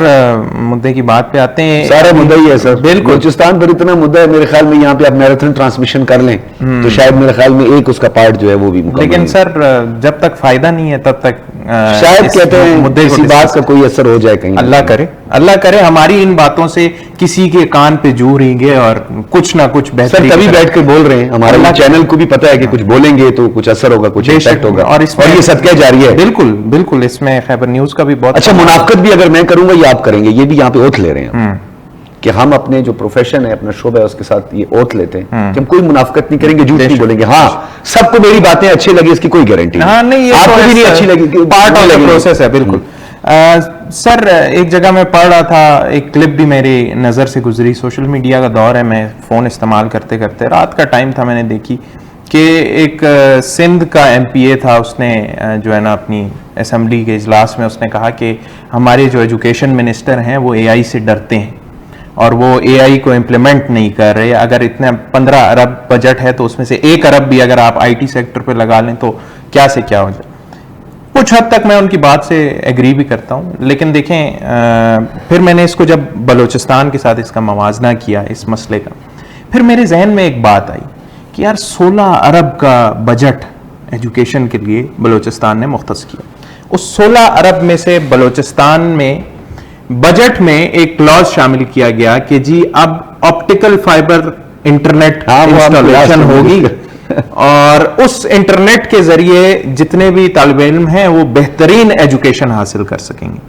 मुद्दे की बात पे आते हैं। सारा मुद्दा ही है सर, बिल्कुल, बलूचिस्तान पर इतना मुद्दा है, मेरे ख्याल में यहाँ पे आप मैराथन ट्रांसमिशन कर लें तो शायद मेरे ख्याल में एक उसका पार्ट जो है वो भी मुकम्मल लेकिन नहीं। सर जब तक फायदा नहीं है तब तक शायद कहते हैं मुद्दे किसी बात का कोई असर हो जाए कहीं, अल्लाह करे हमारी इन बातों से किसी के कान पे जू रहेंगे और कुछ ना कुछ बेहतर। सर तभी बैठ कर बोल रहे हैं, हमारे चैनल को भी पता है कि कुछ बोलेंगे तो कुछ असर होगा, कुछ इम्पैक्ट होगा, और ये सदका जारी है। बिल्कुल बिल्कुल, इसमें खैबर न्यूज का भी बहुत अच्छा, मुनाफकत भी अगर मैं करूंगा ये आप करेंगे, ये भी यहाँ पे ओथ ले रहे हैं कि हम अपने जो प्रोफेशन है, अपना शोबा है, उसके साथ ये ओथ लेते हैं कि हम कोई मुनाफकत नहीं करेंगे, झूठ नहीं बोलेंगे। हाँ, सबको मेरी बातें अच्छी लगी इसकी कोई गारंटी नहीं, आपको भी नहीं अच्छी लगी, पार्ट ऑफ द प्रोसेस है। बिल्कुल सर, एक जगह मैं पढ़ रहा था, एक क्लिप भी मेरी नज़र से गुजरी, सोशल मीडिया का दौर है, मैं फ़ोन इस्तेमाल करते करते रात का टाइम था, मैंने देखी कि एक सिंध का एमपीए था, उसने जो है ना अपनी असेंबली के इजलास में उसने कहा कि हमारे जो एजुकेशन मिनिस्टर हैं वो एआई से डरते हैं और वो एआई को इम्प्लीमेंट नहीं कर रहे। अगर इतने 15 अरब बजट है तो उसमें से 1 अरब भी अगर आप आईटी सेक्टर पे लगा लें तो क्या से क्या हो जाए। कुछ हद तक मैं उनकी बात से एग्री भी करता हूँ, लेकिन देखें फिर मैंने इसको जब बलूचिस्तान के साथ इसका मवाजना किया इस मसले का, फिर मेरे जहन में एक बात आई कि यार 16 अरब का बजट एजुकेशन के लिए बलूचिस्तान ने मुख्तस किया। उस 16 अरब में से बलूचिस्तान में बजट में एक क्लॉज शामिल किया गया कि जी अब ऑप्टिकल फाइबर इंटरनेट इंस्टॉलेशन होगी और उस इंटरनेट के जरिए जितने भी तालिब इल्म हैं वो बेहतरीन एजुकेशन हासिल कर सकेंगे।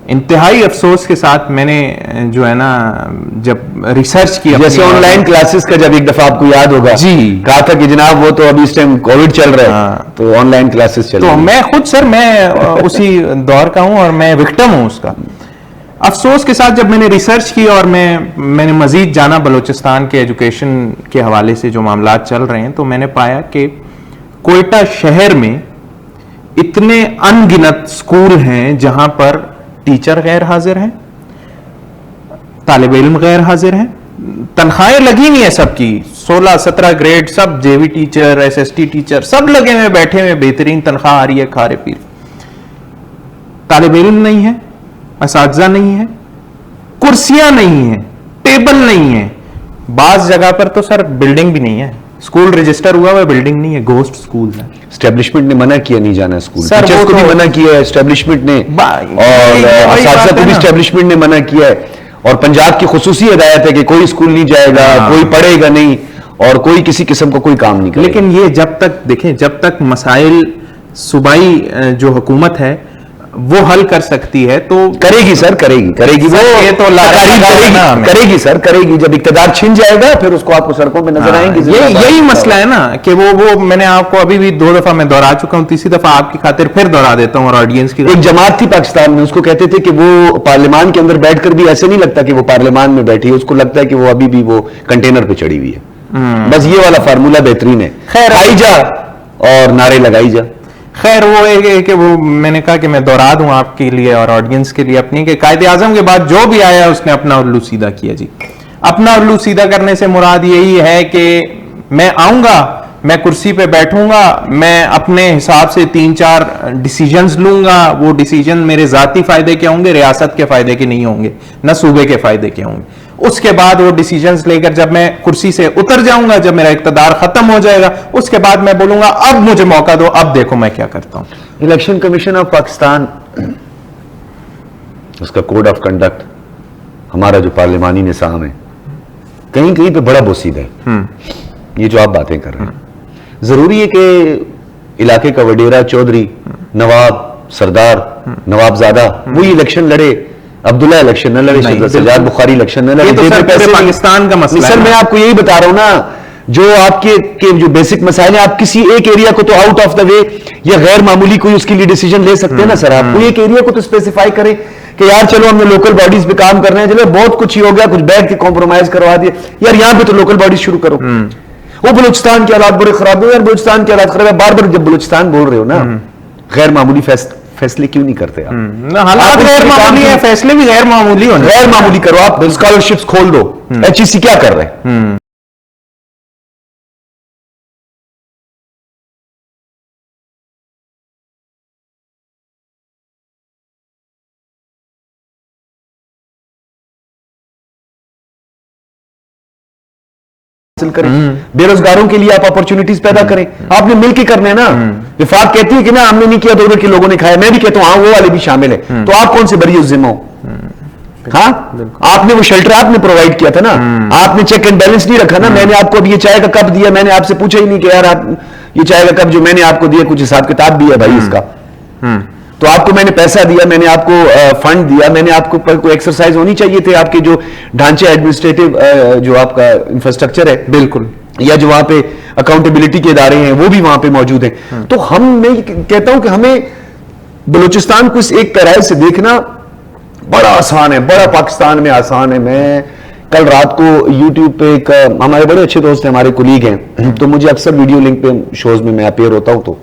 इंतहाई अफसोस के साथ मैंने जो है ना जब रिसर्च किया, जैसे ऑनलाइन क्लासेस का जब एक दफा आपको याद होगा जी, कहा था कि जनाब वो तो अभी इस टाइम कोविड चल रहा है तो ऑनलाइन क्लासेस चल रही है। तो मैं खुद सर मैं उसी दौर का हूं और मैं विक्टिम हूं उसका। अफसोस के साथ जब मैंने रिसर्च की और मैंने मजीद जाना बलूचिस्तान के एजुकेशन के हवाले से जो मामलात चल रहे हैं, तो मैंने पाया कि कोयटा शहर में इतने अनगिनत स्कूल हैं जहां पर टीचर गैर हाजिर हैं, तालिब इल्म गैर हाजिर हैं, तनख्वाहें लगी हुई है सबकी, 16-17 ग्रेड सब जेवी टीचर, एसएसटी टीचर सब लगे हुए बैठे हुए, बेहतरीन तनख्वाह आ रही है, खा रहे पी रहे। तालिब इल्म नहीं है, असातिज़ा नहीं है, कुर्सियां नहीं है, टेबल नहीं है, बाज जगह पर तो सर बिल्डिंग भी नहीं है, स्कूल रजिस्टर हुआ हुआ बिल्डिंग नहीं है, घोस्ट स्कूल है। एस्टेब्लिशमेंट ने मना किया नहीं जाना स्कूल, टीचर्स को भी मना किया है एस्टेब्लिशमेंट ने, और असातिज़ा को भी एस्टेब्लिशमेंट ने मना किया है, और पंजाब की खुसूसी हिदायत है कि कोई स्कूल नहीं जाएगा, कोई पढ़ेगा नहीं और कोई किसी किस्म का कोई काम नहीं करेगा। लेकिन ये जब तक देखें, जब तक मसाइल सूबाई जो हुकूमत है वो हल कर सकती है तो करेगी सर, करेगी वो ये तो करेगी सर, करेगी। जब इक़्तिदार छिन जाएगा फिर उसको आपको सड़कों पे नजर आएंगे। यही मसला है ना कि वो मैंने आपको अभी भी 2 दफा मैं दोहरा चुका हूं, तीसरी दफा आपकी खातिर फिर दोहरा देता हूं और ऑडियंस की। एक जमात थी पाकिस्तान में, उसको कहते थे कि वो पार्लियामान के अंदर बैठकर भी ऐसे नहीं लगता कि वो पार्लियामान में बैठी है, उसको लगता है कि वो अभी भी वो कंटेनर पे चढ़ी हुई है। बस ये वाला फार्मूला बेहतरीन है, खैर आई जा और नारे लगाई जा। खैर वो एक वो मैंने कहा कि मैं दोहरा दूं आपके लिए और ऑडियंस के लिए अपनी, कि कायदे आजम के बाद जो भी आया उसने अपना उल्लू सीधा किया जी। अपना उल्लू सीधा करने से मुराद यही है कि मैं आऊंगा, मैं कुर्सी पे बैठूंगा, मैं अपने हिसाब से 3-4 डिसीजंस लूंगा, वो डिसीजन मेरे जाती फायदे के होंगे, रियासत के फायदे के नहीं होंगे, न सूबे के फायदे के होंगे। उसके बाद वो डिसीजंस लेकर जब मैं कुर्सी से उतर जाऊंगा, जब मेरा इक़्तिदार खत्म हो जाएगा, उसके बाद मैं बोलूंगा अब मुझे मौका दो, अब देखो मैं क्या करता हूं। इलेक्शन कमीशन ऑफ पाकिस्तान, उसका कोड ऑफ कंडक्ट, हमारा जो पार्लिमानी निज़ाम है, कहीं कहीं पे बड़ा बोसीदा है। ये जो आप बातें कर रहे हैं, जरूरी है कि इलाके का वडेरा, चौधरी, नवाब, सरदार, नवाबजादा वही इलेक्शन लड़े, अब्दुल्ला इलेक्शन न लड़े, सजाद बुखारी इलेक्शन न लड़े। तो सर पाकिस्तान का मसला है। सर मैं आपको यही बता रहा हूं ना, जो आपके जो बेसिक मसाइल हैं, आप किसी एक एरिया को तो आउट ऑफ द वे या गैर मामूली कोई उसके लिए डिसीजन ले सकते हैं ना सर। आप कोई एक एरिया को तो स्पेसिफाई करें कि यार चलो हमने लोकल बॉडीज पे काम करना है, चलो बहुत कुछ ही हो गया, कुछ बैठ के कॉम्प्रोमाइज करवा दिया, यार यहां पे तो लोकल बॉडीज शुरू करो। वो बलूचिस्तान के हालात बड़े खराब है, यार बलूचिस्तान के हालात खराब है, बार बार जब बलूचिस्तान बोल रहे हो ना, गैर मामूली फैसले क्यों नहीं करते आप? हालात गैर मामूली है, फैसले भी गैर मामूली होने, गैर मामूली करो। आप स्कॉलरशिप्स खोल दो, HEC क्या कर रहे हैं? करें, बेरोजगारों के लिए आप अपॉर्चुनिटीज पैदा करें, आपने मिलकर करने ना। विफाक कहती है कि ना हमने नहीं किया, 2 के लोगों ने खाया, मैं भी कहता हूं हाँ वो वाले भी शामिल है, तो आप कौन से बरी जिम्मा हो? हाँ, आपने वो शेल्टर आपने प्रोवाइड किया था ना, आपने चेक एंड बैलेंस नहीं रखा ना। मैंने आपको अब ये चाय का कप दिया, मैंने आपसे पूछा ही नहीं कि यार आप ये चाय का कप जो मैंने आपको दिया कुछ हिसाब किताब भी है भाई इसका, तो आपको मैंने पैसा दिया, मैंने आपको फंड दिया, मैंने आपको पर कोई एक्सरसाइज होनी चाहिए थे, आपके जो ढांचे एडमिनिस्ट्रेटिव जो आपका इंफ्रास्ट्रक्चर है, बिल्कुल, या जो वहां पे अकाउंटेबिलिटी के इदारे हैं वो भी वहां पे मौजूद हैं। तो हम, मैं कहता हूं कि हमें बलूचिस्तान को इस एक तरह से देखना बड़ा आसान है, बड़ा पाकिस्तान में आसान है। मैं कल रात को यूट्यूब पे एक हमारे बड़े अच्छे दोस्त हैं, हमारे कुलीग हैं, तो मुझे अक्सर वीडियो लिंक पे शोज में मैं अपीयर होता हूं, तो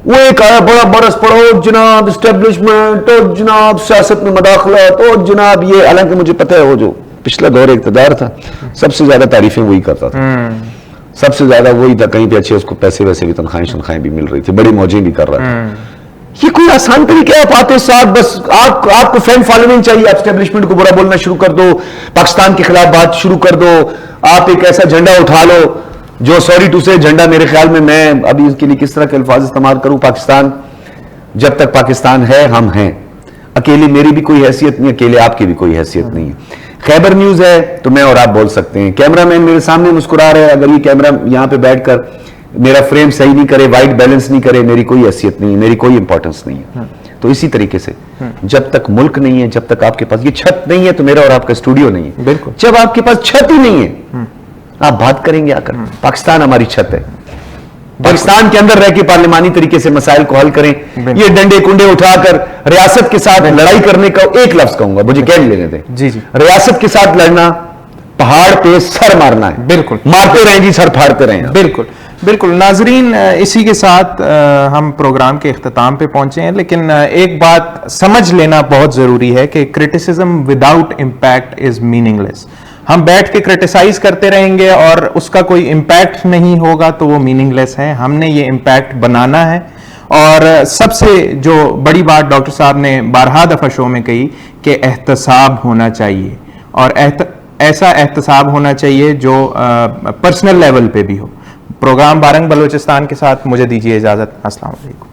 वो एक आया बड़ा बरस पड़ो जनाब एस्टेब्लिशमेंट, तो जनाब सियासत में मदाखलत, तो जनाब ये, हालांकि मुझे पता है वो जो पिछला दौर इक़्तिदार था सबसे ज्यादा तारीफें वही करता था, सबसे ज्यादा वही था, कहीं पे अच्छे उसको पैसे वैसे भी तनख्वाहें भी मिल रही थी, बड़ी मौजें भी कर रहा था। ये कोई आसान तरीके आप आते साथ, बस आपको फैन फॉलोइंग चाहिए, आप एस्टेब्लिशमेंट को बुरा बोलना शुरू कर दो, पाकिस्तान के खिलाफ बात शुरू कर दो, आप एक ऐसा झंडा उठा लो जो, सॉरी टू से, झंडा मेरे ख्याल में, मैं अभी इसके लिए किस तरह के अल्फाज इस्तेमाल करूं, पाकिस्तान जब तक पाकिस्तान है हम हैं, अकेले मेरी भी कोई हैसियत नहीं, अकेले आपकी भी कोई हैसियत नहीं है। खैबर न्यूज है तो मैं और आप बोल सकते हैं, कैमरामैन मेरे सामने मुस्कुरा रहे हैं, अगर ये कैमरा यहां पे बैठकर मेरा फ्रेम सही नहीं करे, वाइट बैलेंस नहीं करे, मेरी कोई हैसियत नहीं है, मेरी कोई इंपॉर्टेंस नहीं है। तो इसी तरीके से जब तक मुल्क नहीं है, जब तक आपके पास ये छत नहीं है, तो मेरा और आपका स्टूडियो नहीं है। बिल्कुल, जब आपके पास छत ही नहीं है आप बात करेंगे आकर। पाकिस्तान हमारी छत है, पाकिस्तान के अंदर रह के पार्लिमानी तरीके से मसाइल को हल करें। ये डंडे कुंडे उठाकर रियासत के साथ लड़ाई करने का एक लफ्ज कहूंगा, मुझे कह लेने दें, जी जी, रियासत के साथ लड़ना पहाड़ पे सर मारना है, बिल्कुल, मारते रहें जी, सर फाड़ते रहें। बिल्कुल बिल्कुल। नाजरीन, इसी के साथ हम प्रोग्राम के इख्तिताम पे पहुंचे हैं, लेकिन एक बात समझ लेना बहुत जरूरी है कि criticism without impact is meaningless. हम बैठ के क्रिटिसाइज करते रहेंगे और उसका कोई इम्पैक्ट नहीं होगा तो वो मीनिंगलेस है। हमने ये इम्पैक्ट बनाना है, और सबसे जो बड़ी बात डॉक्टर साहब ने बारहा दफा शो में कही कि एहतसाब होना चाहिए, और ऐसा एहतसाब होना चाहिए जो पर्सनल लेवल पे भी हो। प्रोग्राम बारंग बलोचिस्तान के साथ मुझे दीजिए इजाजत। अस्सलाम वालेकुम।